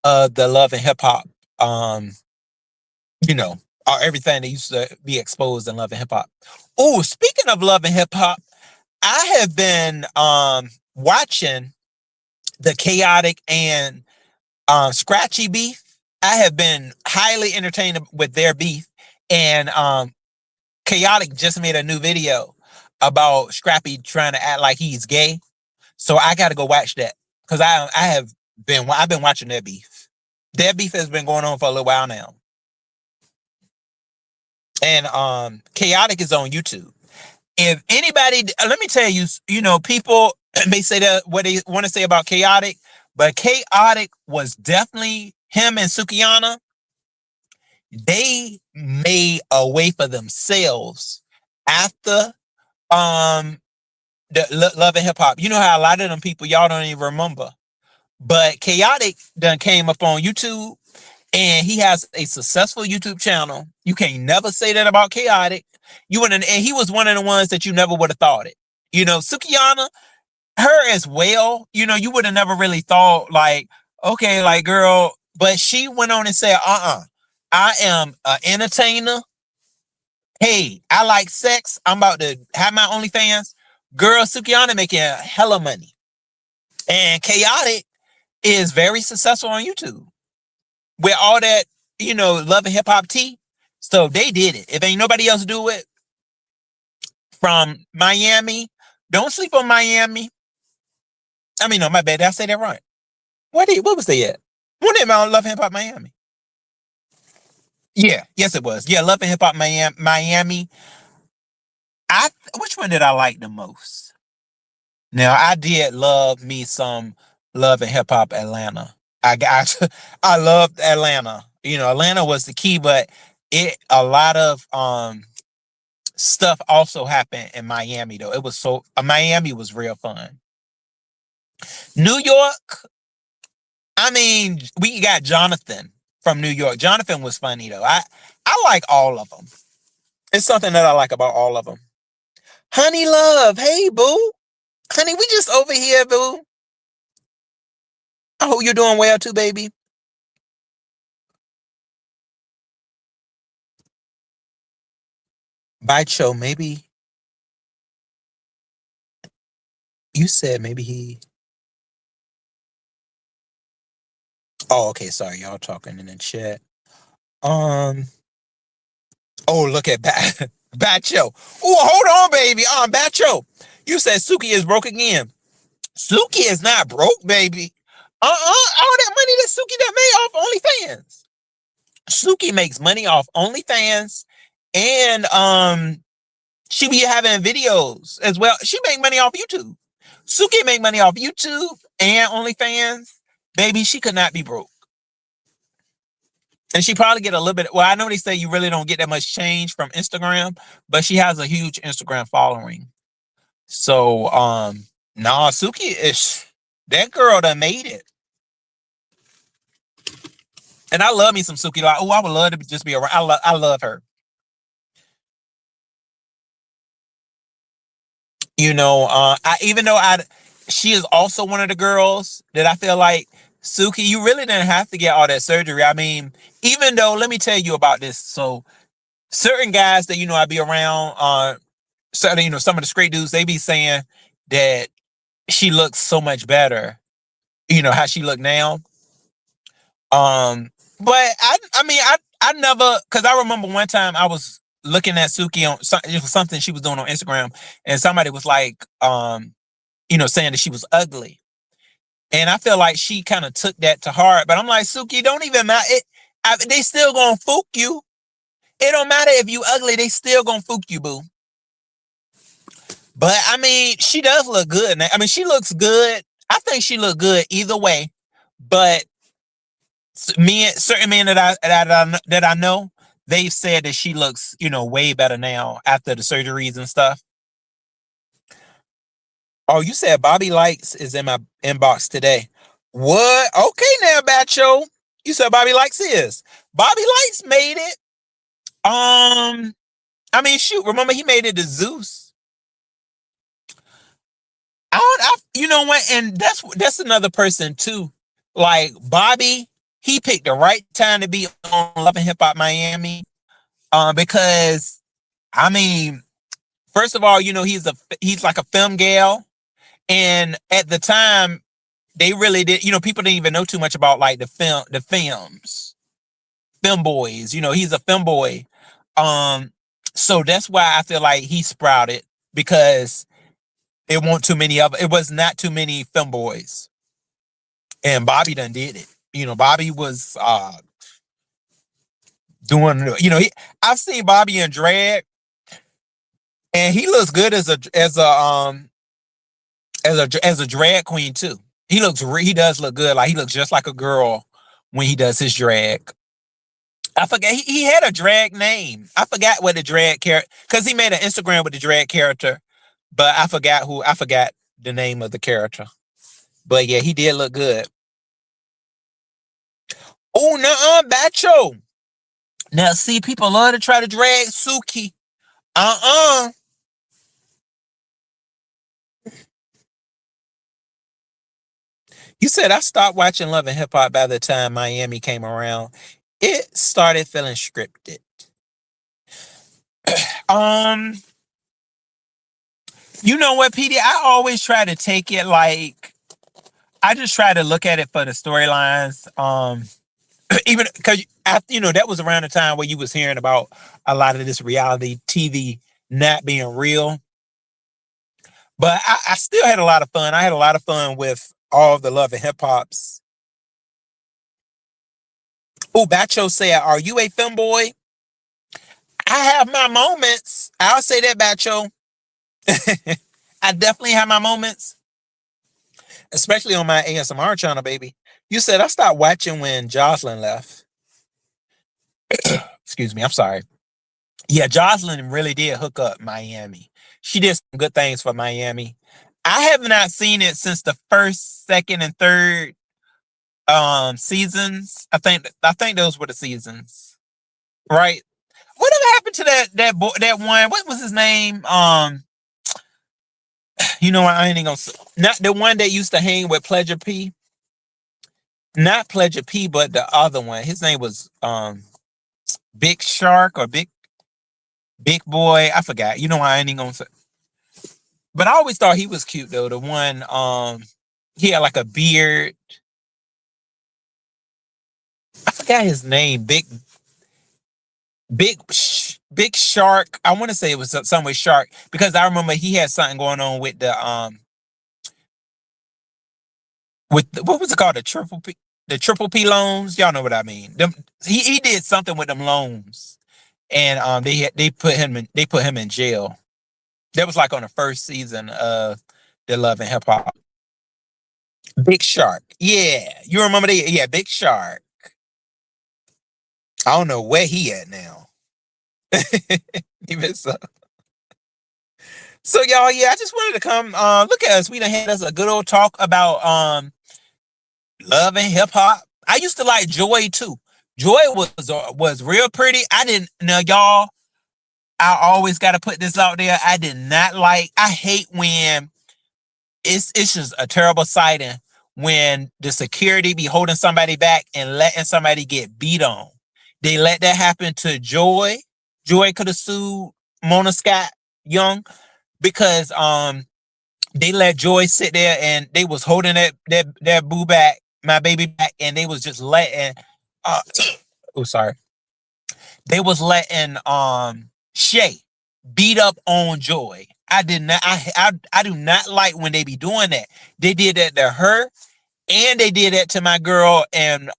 of the Love and Hip Hop, um, you know, or everything that used to be exposed in Love and Hip Hop. Oh, speaking of Love and Hip Hop, I have been watching the Chaotic and Scratchy beef. I have been highly entertained with their beef, and Chaotic just made a new video about Scrappy trying to act like he's gay. So I got to go watch that because I've been watching their beef. Their beef has been going on for a little while now, and Chaotic is on YouTube. If anybody, let me tell you, people may say that what they want to say about Chaotic, but Chaotic was definitely him and Sukiyana. They made a way for themselves after um the Love and Hip Hop. You know how a lot of them people y'all don't even remember, but Chaotic done came up on YouTube and he has a successful YouTube channel. You can't never say that about Chaotic. And he was one of the ones that you never would have thought it. Sukiyana, her as well. You would have never really thought like, okay, like girl, but she went on and said, I am an entertainer. Hey, I like sex. I'm about to have my OnlyFans. Girl, Sukihana making hella money. And Chaotic is very successful on YouTube. With all that, Love and Hip Hop tea. So they did it. If ain't nobody else do it from Miami, don't sleep on Miami. I mean, no, my bad. Did I say that right? What was they at? When they on Love and Hip Hop Miami? Yeah, yes it was. Yeah, Love and Hip Hop Miami. Which one did I like the most? Now I did love me some Love and Hip Hop Atlanta. I loved Atlanta. Atlanta was the key, but a lot of stuff also happened in Miami though. It was Miami was real fun. New York, I mean, we got Jonathan from New York. Jonathan was funny though. I like all of them. It's something that I like about all of them. Honey Love, hey boo. Honey, we just over here, boo. I hope you're doing well too, baby. Baicho, maybe you said maybe he. Oh, okay. Sorry, y'all talking in the chat. Oh, look at Bacho. Oh, hold on, baby. Bacho. You said Suki is broke again. Suki is not broke, baby. All that money that Suki that made off OnlyFans. Suki makes money off OnlyFans, and she be having videos as well. She make money off YouTube. Suki make money off YouTube and OnlyFans. Baby, she could not be broke. And she probably get a little bit. Well, I know they say you really don't get that much change from Instagram, but she has a huge Instagram following. So, nah, Suki is that girl that made it. And I love me some Suki. Like, I would love to just be around. I love her. She is also one of the girls that I feel like, Suki, you really didn't have to get all that surgery. I mean, even though, let me tell you about this. So certain guys that, I be around, certainly, some of the straight dudes, they be saying that she looks so much better, how she look now. But I never, because I remember one time I was looking at Suki on something she was doing on Instagram, and somebody was like, saying that she was ugly. And I feel like she kind of took that to heart. But I'm like, Suki, don't even matter. They still gonna fook you. It don't matter if you ugly, they still gonna fook you, boo. But I mean, she does look good. I mean, she looks good. I think she looked good either way. But certain men that I know, they've said that she looks, way better now after the surgeries and stuff. Oh, you said Bobby Likes is in my inbox today. What? Okay, now, Bacho. You said Bobby Likes is. Bobby Likes made it. I mean, shoot. Remember, he made it to Zeus. You know what? And that's another person too. Like Bobby, he picked the right time to be on Love and Hip Hop Miami. Because I mean, first of all, he's like a film gal, and at the time, they really did. People didn't even know too much about like the film boys. He's a film boy. So that's why I feel like he sprouted, because it was not too many film boys, and Bobby done did it. Bobby was doing. I've seen Bobby in drag, and he looks good as a drag queen too. He does look good. Like he looks just like a girl when he does his drag. I forget he had a drag name. I forgot what the drag character, because he made an Instagram with the drag character, but I forgot the name of the character. But yeah, he did look good. Oh, no, Bacho. Now see, people love to try to drag Suki. You said I stopped watching Love and Hip Hop by the time Miami came around. It started feeling scripted. You know what, PD? I always try to take it like I just try to look at it for the storylines. Even because that was around the time where you was hearing about a lot of this reality TV not being real. But I still had a lot of fun. I had a lot of fun with all of the Love and Hip Hops. Oh, Bacho said, "Are you a femboy?" I have my moments. I'll say that, Bacho. I definitely have my moments, especially on my ASMR channel, baby. You said I stopped watching when Jocelyn left. Excuse me. I'm sorry. Yeah, Jocelyn really did hook up Miami. She did some good things for Miami. I have not seen it since the first, second, and third seasons. I think those were the seasons. Right. Whatever happened to that one? What was his name? I ain't gonna not the one that used to hang with Pleasure P. Not Pleasure P, but the other one. His name was Big Shark or Big Boy. I forgot. I ain't gonna say. But I always thought he was cute though. The one he had like a beard. I forgot his name. Big Shark. I want to say it was something with Shark because I remember he had something going on with the what was it called, the triple P loans. Y'all know what I mean. He did something with them loans, and they put him in jail. That was like on the first season of the Love and Hip Hop. Big Shark. Yeah, you remember that? Yeah, Big Shark. I don't know where he at now. Even so. So y'all, yeah, I just wanted to come look at us. We done had us a good old talk about Love and Hip Hop. I used to like Joy too. Joy was real pretty. I didn't know y'all. I always got to put this out there. I did not like. I hate when it's just a terrible sighting when the security be holding somebody back and letting somebody get beat on. They let that happen to Joy. Joy could have sued Mona Scott Young because they let Joy sit there and they was holding that boo back, my baby back, and they was just letting oh sorry. They was letting Shay beat up on Joy. I did not I do not like when they be doing that. They did that to her and they did that to my girl and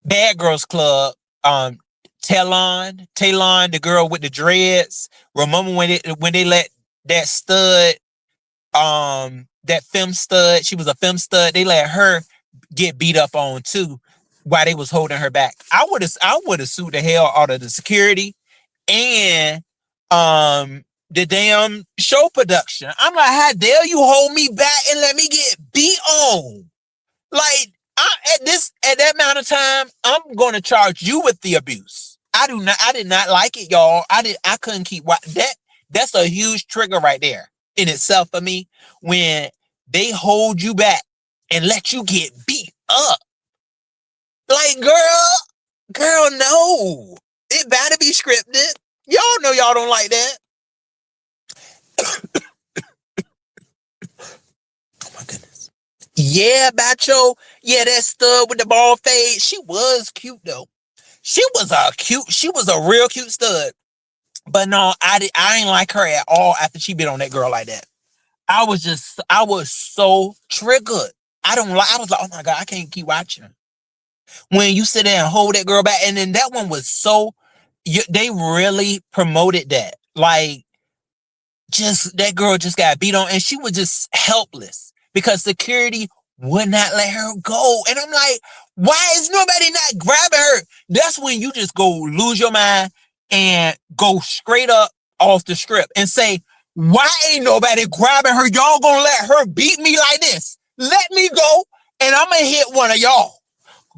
Bad Girls Club, Talon, the girl with the dreads. Remember when they let that stud, that femme stud, she was a femme stud, they let her get beat up on too while they was holding her back. I would have sued the hell out of the security and the damn show production. I'm like, how dare you hold me back and let me get beat on? Like, at that amount of time, I'm gonna charge you with the abuse. I did not like it, y'all. I couldn't keep that. That's a huge trigger right there in itself for me when they hold you back and let you get beat up. Like, girl, no. It better be scripted. Y'all know y'all don't like that. Oh my goodness. Yeah, Bacho. Yeah, that stud with the bald fade. She was cute though. She was a real cute stud. But no, I ain't like her at all after she been on that girl like that. I was so triggered. I was like, oh my God, I can't keep watching. When you sit there and hold that girl back, and then that one was they really promoted that. Like, just that girl just got beat on and she was just helpless because security would not let her go. And I'm like, why is nobody not grabbing her? That's when you just go lose your mind and go straight up off the script and say, why ain't nobody grabbing her? Y'all gonna let her beat me like this? Let me go and I'm gonna hit one of y'all.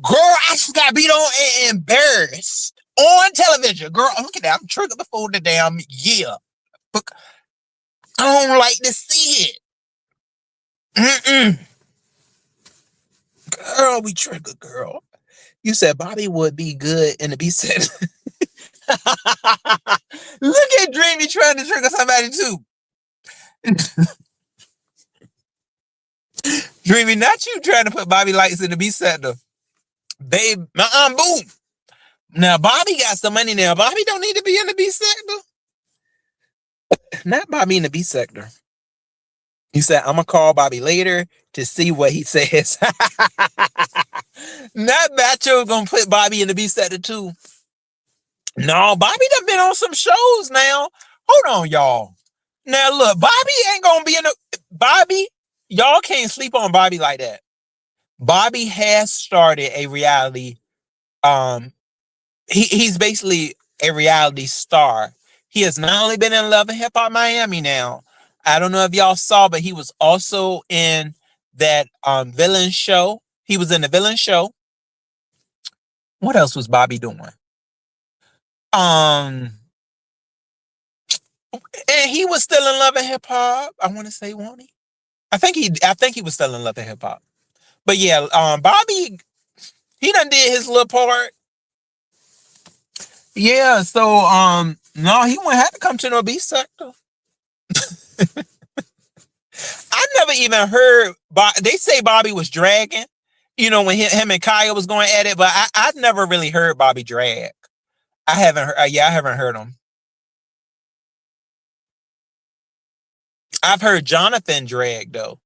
Girl, I just got beat on and embarrassed on television. Girl, look at that. I'm triggered before the damn year. I don't like to see it. Girl, we triggered, girl. You said Bobby would be good and the B said, look at Dre Dreamy trying to trigger somebody too. Dreamy, not you trying to put Bobby Lights in the B sector. Babe, boom. Now Bobby got some money now. Bobby don't need to be in the B sector. Not Bobby in the B sector. He said, I'm gonna call Bobby later to see what he says. Not Macho gonna put Bobby in the B sector too. No, Bobby done been on some shows now. Hold on, y'all. Now look, Bobby ain't gonna be in the Bobby. Y'all can't sleep on Bobby like that. Bobby has started a reality. He's basically a reality star. He has not only been in Love and Hip Hop Miami now. I don't know if y'all saw, but he was also in that villain show. He was in the villain show. What else was Bobby doing? And he was still in Love and Hip Hop. I want to say, won't he? I think he was still in Love and Hip Hop. But yeah, Bobby, he done did his little part. Yeah, so no, he wouldn't have to come to no B sector. I never even heard. They say Bobby was dragging, when him and Kaya was going at it, but I've never really heard Bobby drag. I haven't heard. I haven't heard him. I've heard Jonathan drag though.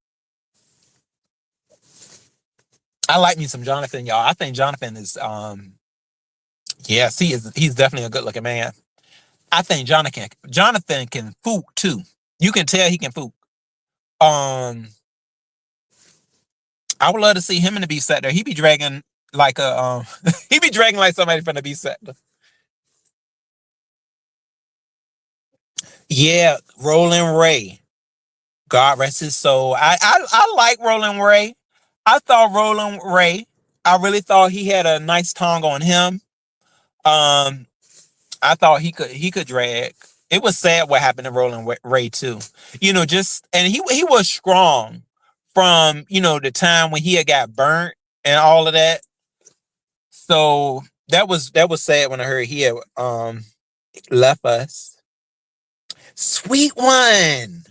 I like me some Jonathan, y'all. I think Jonathan is yes, he is. He's definitely a good looking man. I think Jonathan can fook too. You can tell he can fook. I would love to see him in the B sector. He be dragging like a he be dragging like somebody from the B sector. Yeah, Roland Ray. God rest his soul. I like Roland Ray. I thought Roland Ray, I really thought he had a nice tongue on him. I thought he could drag. It was sad what happened to Roland Ray too. And he was strong from the time when he had got burnt and all of that. So that was sad when I heard he had left us. Sweet one.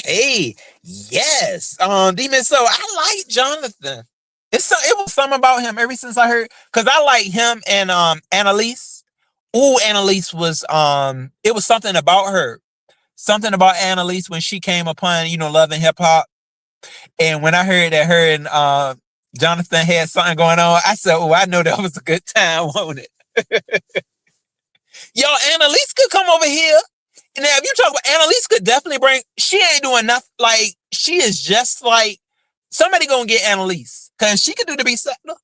Hey, yes. Demon. So I like Jonathan. It was something about him ever since I heard, because I like him and Annalise. Ooh, Annalise was it was something about her. Something about Annalise when she came upon, Love and Hip Hop. And when I heard that her and Jonathan had something going on, I said, oh, I know that was a good time, wasn't it? Y'all, Annalise could come over here. Now, if you talk about Annalise, could definitely she ain't doing nothing. Like, she is just like, somebody gonna get Annalise, because she could do the B sector.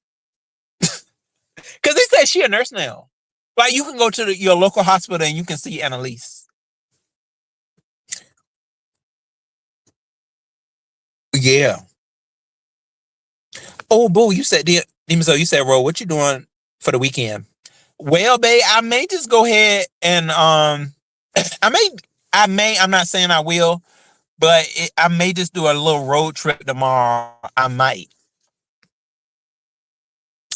Because they said she a nurse now. Like, you can go to your local hospital and you can see Annalise. Yeah. Oh, boo, you said, you said, Ro, what you doing for the weekend? Well, babe, I may just go ahead and I'm not saying I will, but I may just do a little road trip tomorrow. I might.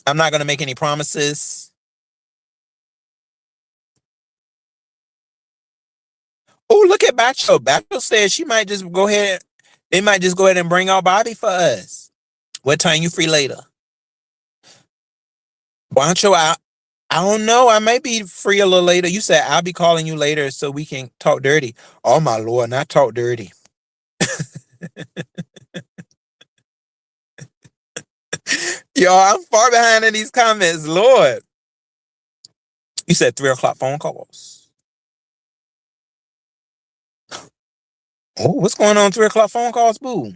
I'm not going to make any promises. Oh, look at Bacho. Bacho said she might just go ahead. They might just go ahead and bring out Bobby for us. What time you free later? Bacho, I don't know. I may be free a little later. You said I'll be calling you later so we can talk dirty. Oh, my Lord, not talk dirty. Yo, I'm far behind in these comments, Lord. You said 3 o'clock phone calls. Oh, what's going on 3 o'clock phone calls, boo?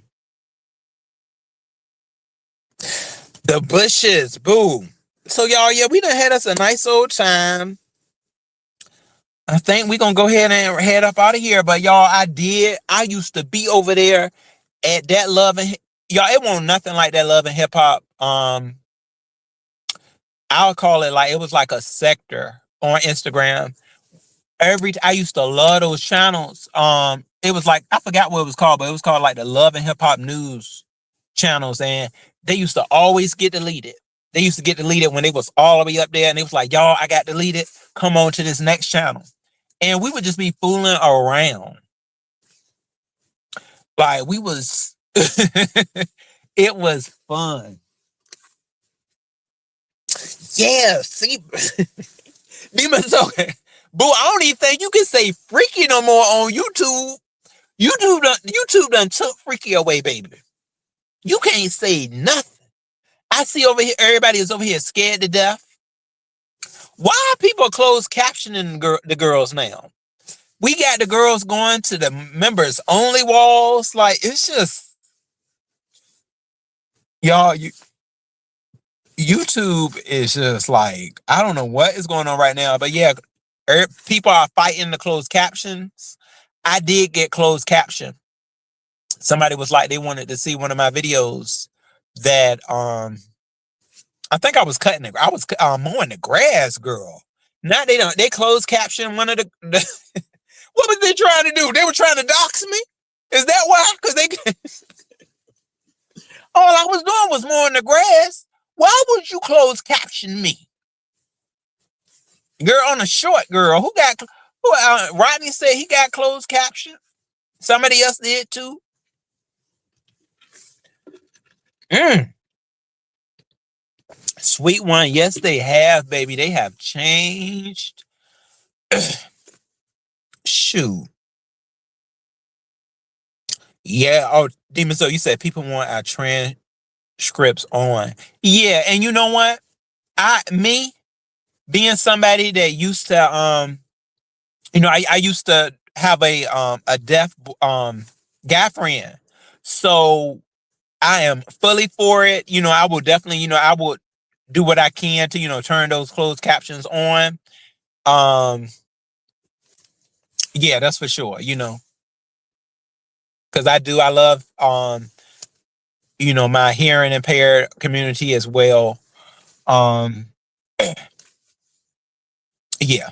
The bushes, boo. So, y'all, yeah, we done had us a nice old time. I think we're going to go ahead and head up out of here. But, y'all, I used to be over there at that Love and, y'all, it wasn't nothing like that Love and Hip Hop. I'll call it like, it was like a sector on Instagram. I used to love those channels. It was like, I forgot what it was called, but it was called like the Love and Hip Hop News channels. And they used to always get deleted. They used to get deleted when they was all the way up there, and it was like, y'all, I got deleted. Come on to this next channel. and we would just be fooling around. Like we was, it was fun. Yeah, see, Demon so boo, I don't even think you can say freaky no more on YouTube. YouTube done took freaky away, baby. You can't say nothing. I see over here, everybody is over here scared to death. Why are people closed captioning the girls now? We got the girls going to the members only walls. Like, it's just, y'all, YouTube is just like, I don't know what is going on right now, but yeah, people are fighting the closed captions. I did get closed caption. Somebody was like, they wanted to see one of my videos that, I think I was mowing the grass, girl. Now they closed caption one of the what was they trying to do? They were trying to dox me? Is that why? Because they all I was doing was mowing the grass. Why would you close caption me? Girl on a short girl. Rodney said he got closed caption. Somebody else did too. Sweet one. Yes, they have, baby. They have changed. Shoot. Yeah. Oh, Demon, so you said people want our transcripts on. Yeah, and you know what? Me being somebody that used to I used to have a deaf guy friend. So I am fully for it. I will definitely, I would do what I can to, turn those closed captions on. Yeah, that's for sure, because I love my hearing impaired community as well. Yeah,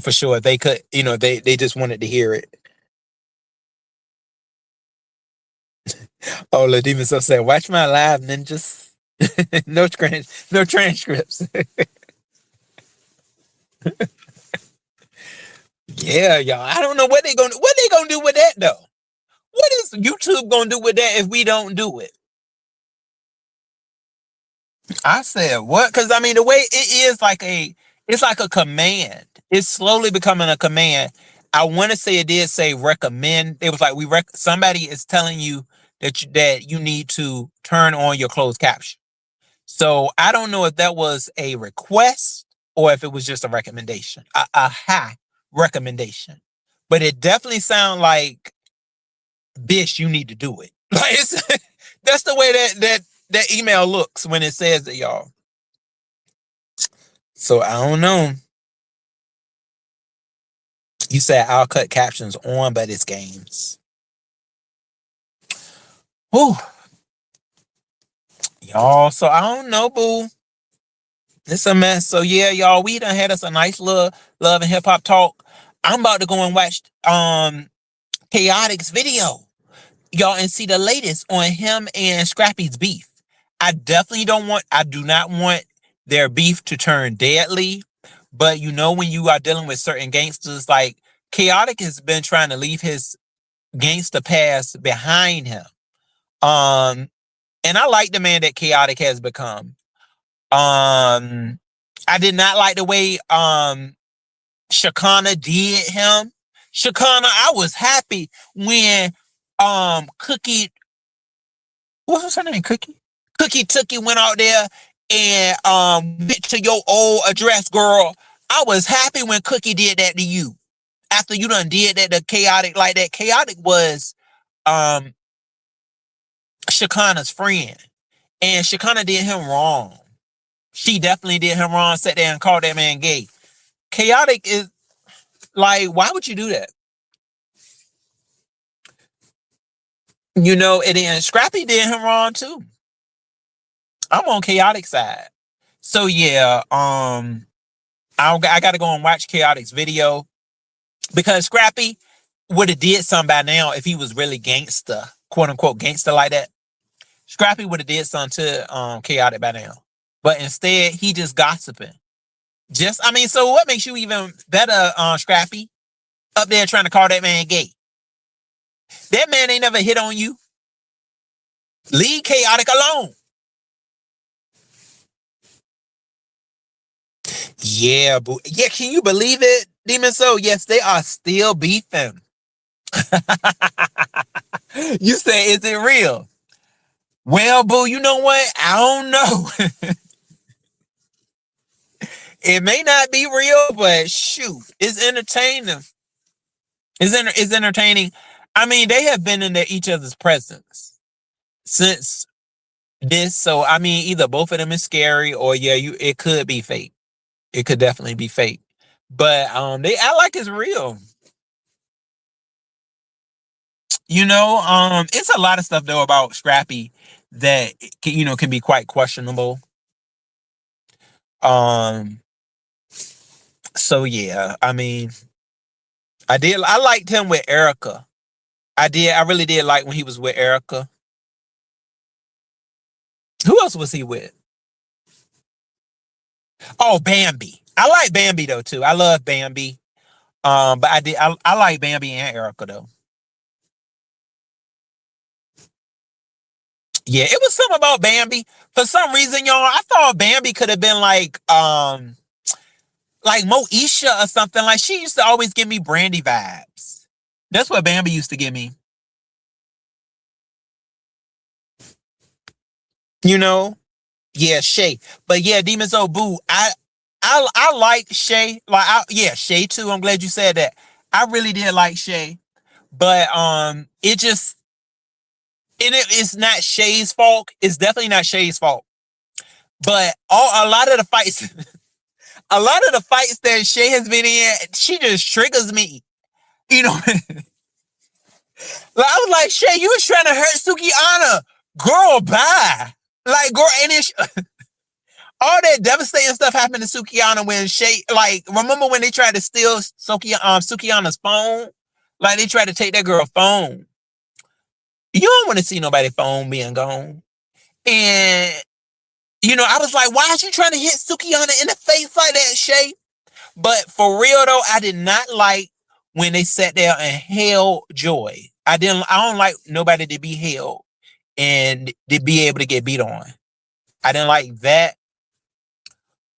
for sure. They could, they just wanted to hear it. Oh, Ladima so said, watch my live ninjas. No transcripts. Yeah, y'all. I don't know what they gonna do with that though. What is YouTube gonna do with that if we don't do it? I said what? Because I mean, the way it is it's like a command. It's slowly becoming a command. I want to say it did say recommend. It was like somebody is telling you that you need to turn on your closed caption. So I don't know if that was a request or if it was just a recommendation, a high recommendation. But it definitely sounds like, bitch, you need to do it. Like that's the way that email looks when it says it, y'all. So I don't know. You said I'll cut captions on, but it's games. Whew. Y'all, so I don't know, boo. It's a mess. So yeah, y'all, we done had us a nice little love and hip hop talk. I'm about to go and watch Chaotic's video, y'all, and see the latest on him and Scrappy's beef. I do not want their beef to turn deadly, but when you are dealing with certain gangsters, like Chaotic has been trying to leave his gangster past behind him. And I like the man that Chaotic has become. I did not like the way Shakana did him. Shakana, I was happy when Cookie, what was her name? Cookie Tookie went out there and went to your old address, girl. I was happy when Cookie did that to you. After you done did that to Chaotic like that. Chaotic was Shakana's friend. And Shakana did him wrong. She definitely did him wrong, sat there and called that man gay. Chaotic is like, why would you do that? And then Scrappy did him wrong too. I'm on Chaotic side. So yeah, I gotta go and watch Chaotic's video because Scrappy would have did something by now if he was really gangster, quote unquote gangster like that. Scrappy would have did something to Chaotic by now. But instead, he just gossiping. So what makes you even better, Scrappy? up there trying to call that man gay. That man ain't never hit on you. Leave Chaotic alone. Yeah, boo. Yeah, can you believe it, Demon Soul? Yes, they are still beefing. You say, is it real? Well, boo, you know what? I don't know. It may not be real, but shoot, it's entertaining. It's entertaining. I mean, they have been in each other's presence since this. So I mean, either both of them is scary, or yeah, it could be fake. It could definitely be fake. But they act like it's real. It's a lot of stuff though about Scrappy that can be quite questionable. So yeah, I mean, I liked him with Erica. I really did like when he was with Erica. Who else was he with? Oh, Bambi. I like Bambi though too. I love Bambi. But I like Bambi and Erica though. Yeah, it was something about Bambi. For some reason, y'all, I thought Bambi could have been like Moesha or something. Like she used to always give me Brandy vibes. That's what Bambi used to give me. Yeah, Shay. But yeah, Demon Soul Boo. I like Shay. Shay too. I'm glad you said that. I really did like Shay, but it's not Shay's fault. It's definitely not Shay's fault. But a lot of the fights, a lot of the fights that Shay has been in, she just triggers me. I was like, Shay, you was trying to hurt Sukihana. Girl, bye. Like, girl, and it's all that devastating stuff happened to Sukihana when Shay, remember when they tried to steal Sukihana's phone? Like, they tried to take that girl's phone. You don't want to see nobody's phone being gone. And, I was like, why is you trying to hit Sukihana in the face like that, Shay? But for real, though, I did not like when they sat there and held Joy. I don't like nobody to be held and to be able to get beat on. I didn't like that.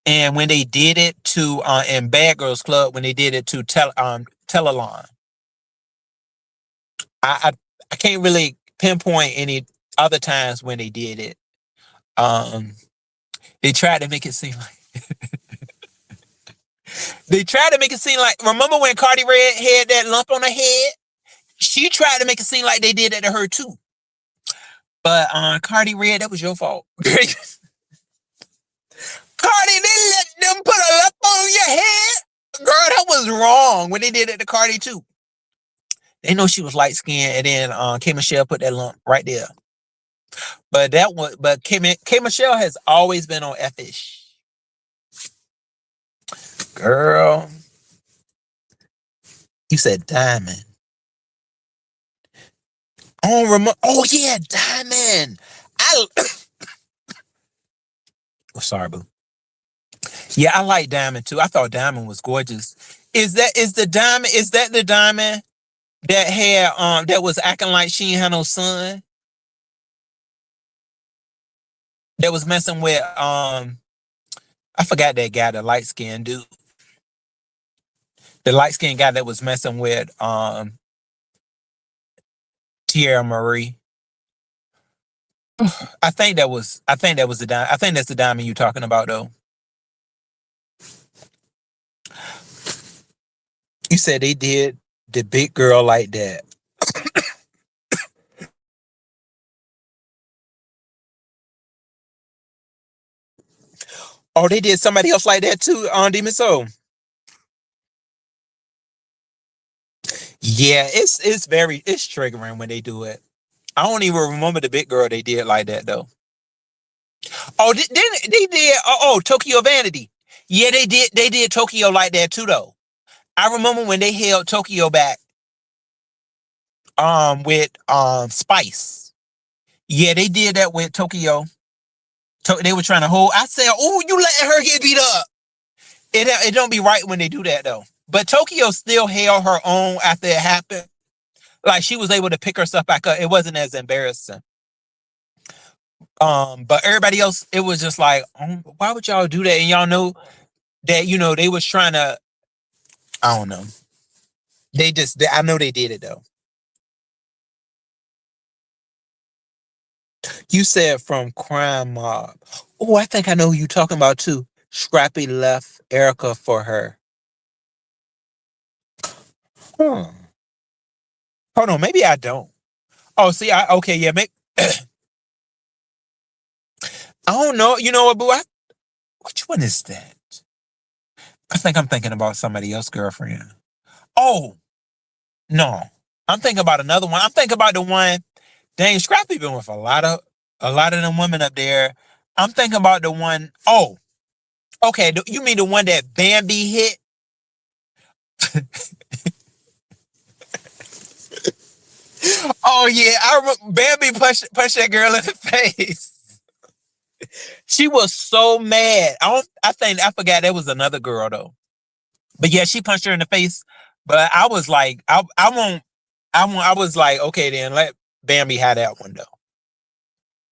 And when they did it to in Bad Girls Club, when they did it to Telelon, I can't really pinpoint any other times when they did it. They tried to make it seem like remember when Cardi Red had that lump on her head? She tried to make it seem like they did that to her too. But Cardi Red, that was your fault. Cardi, they let them put a lump on your head? Girl, that was wrong when they did it to Cardi too. They know she was light skinned, and then K Michelle put that lump right there. But K Michelle has always been on F-ish. Girl, you said Diamond. I don't remember. Oh yeah, Diamond. Oh, sorry, boo. Yeah, I like Diamond too. I thought Diamond was gorgeous. Is that the Diamond that had that was acting like she ain't had no son? That was messing with I forgot that guy, the light skinned dude. The light skinned guy that was messing with Tierra Marie. I think that was the diamond. I think that's the diamond you're talking about though. You said they did the big girl like that. Oh, they did somebody else like that too on Demon Soul. Yeah, it's triggering when they do it. I don't even remember the big girl they did like that though. Oh, they did Tokyo Vanity. Yeah, they did Tokyo like that too though. I remember when they held Tokyo back with Spice. Yeah, they did that with Tokyo. They were trying to hold. I said, "Oh, you letting her get beat up." It don't be right when they do that though. But Tokyo still held her own after it happened. Like she was able to pick herself back up. It wasn't as embarrassing. But everybody else, it was just like, why would y'all do that? And y'all know that, they was trying to, I don't know. I know they did it though. You said from Crime Mob. Oh, I think I know who you talking about too. Scrappy left Erica for her. Huh. Hold on, maybe I don't. Oh, see, okay, yeah, I don't know. You know what, boo? Which one is that? I think I'm thinking about somebody else's girlfriend. Oh, no. I'm thinking about another one. I'm thinking about the one. Dang, Scrappy been with a lot of them women up there. I'm thinking about the one. Oh, okay. You mean the one that Bambi hit? Oh yeah, I remember Bambi punched that girl in the face. She was so mad. I forgot there was another girl though. But yeah, she punched her in the face. But I was like, I was like, okay, then let Bambi have that one though.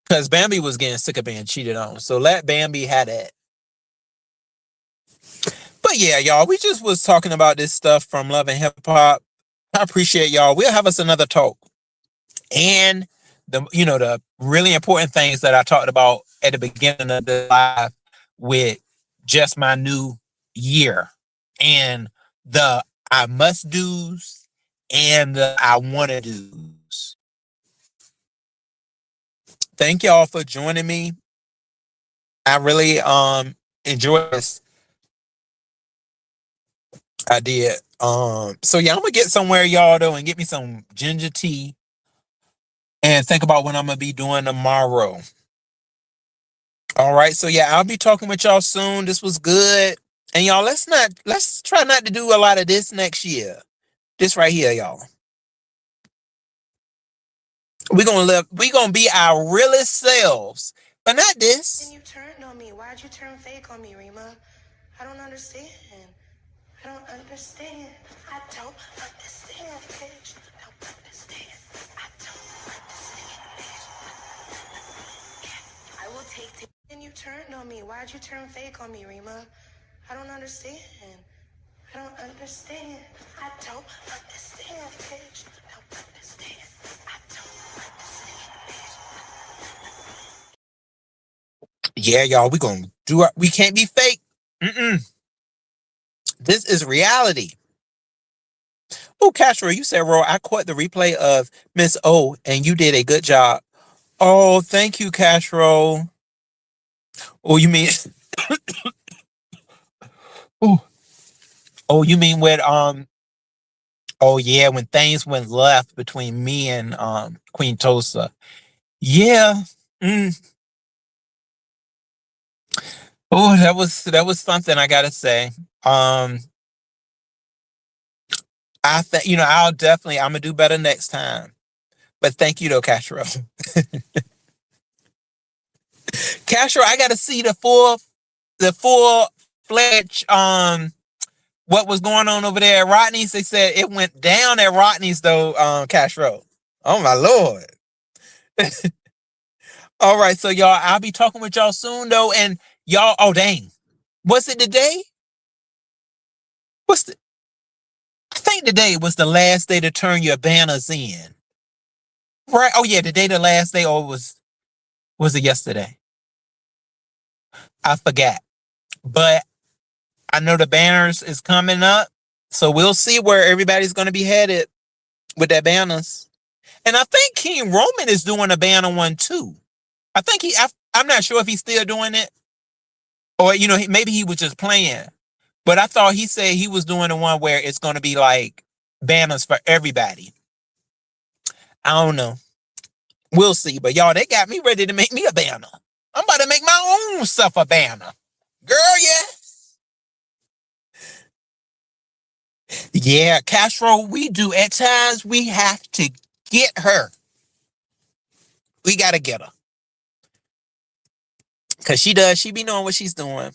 Because Bambi was getting sick of being cheated on. So let Bambi have that. But yeah, y'all, we just was talking about this stuff from Love and Hip Hop. I appreciate y'all. We'll have us another talk. And the really important things that I talked about at the beginning of the live with just my new year and the I must do's and the I want to do's. Thank y'all for joining me. I really enjoyed this. I did. So yeah, I'm gonna get somewhere, y'all, though, and get me some ginger tea and think about what I'm gonna be doing tomorrow. All right, so yeah, I'll be talking with y'all soon. This was good. And y'all, let's try not to do a lot of this next year. This right here, y'all. We're gonna be our realest selves. But not this. And you turned on me. Why'd you turn fake on me, Rima? I don't understand. I don't understand. I don't understand, bitch. I don't understand. I don't understand, bitch. I will take it. And you turned on me. Why'd you turn fake on me, Rima? I don't understand. I don't understand. I don't understand, bitch. I don't understand. I don't understand, bitch. Yeah, y'all, we can't be fake. This is reality. Oh, Castro, you said, Ro, I caught the replay of Miss O, and you did a good job. Oh, thank you, Castro. Oh, you mean oh, you mean with oh yeah, when things went left between me and Queen Tosa. Yeah. Oh, that was something, I gotta say. I think I'm gonna do better next time. But thank you though, Castro. Castro, I gotta see the full fledged what was going on over there at Rodney's. They said it went down at Rodney's though, Castro. Oh my lord. All right, so y'all, I'll be talking with y'all soon though, and y'all, oh dang, was it today? I think today was the last day to turn your banners in. Right? Oh yeah, today the last day, or was it yesterday? I forgot. But I know the banners is coming up, so we'll see where everybody's gonna be headed with their banners. And I think King Roman is doing a banner one too. I think I'm not sure if he's still doing it, or maybe he was just playing. But I thought he said he was doing the one where it's going to be like banners for everybody. I don't know. We'll see. But y'all, they got me ready to make me a banner. I'm about to make my own self a banner. Girl, yeah. Yeah, Castro, we do. At times, we have to get her. We got to get her. Because she be knowing what she's doing.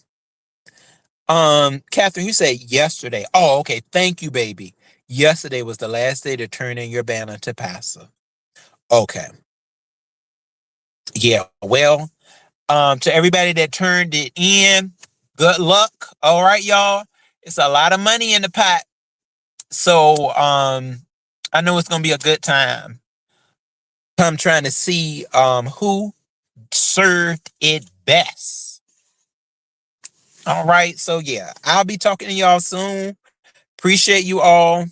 Catherine, you said yesterday. Oh, okay. Thank you, baby. Yesterday was the last day to turn in your banner to passive. Okay. Yeah. Well, to everybody that turned it in, good luck. All right, y'all. It's a lot of money in the pot. So I know it's gonna be a good time. I'm trying to see who served it best. All right, so yeah, I'll be talking to y'all soon. Appreciate you all.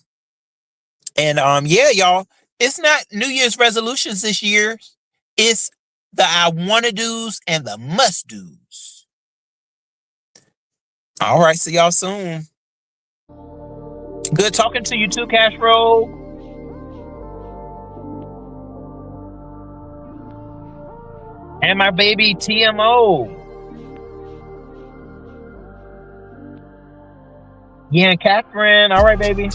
And yeah, y'all, it's not New Year's resolutions this year. It's the I wanna do's and the must do's. All right, see y'all soon. Good talking to you too, Cash Roll. And my baby TMO. Yeah, and Catherine. All right, baby.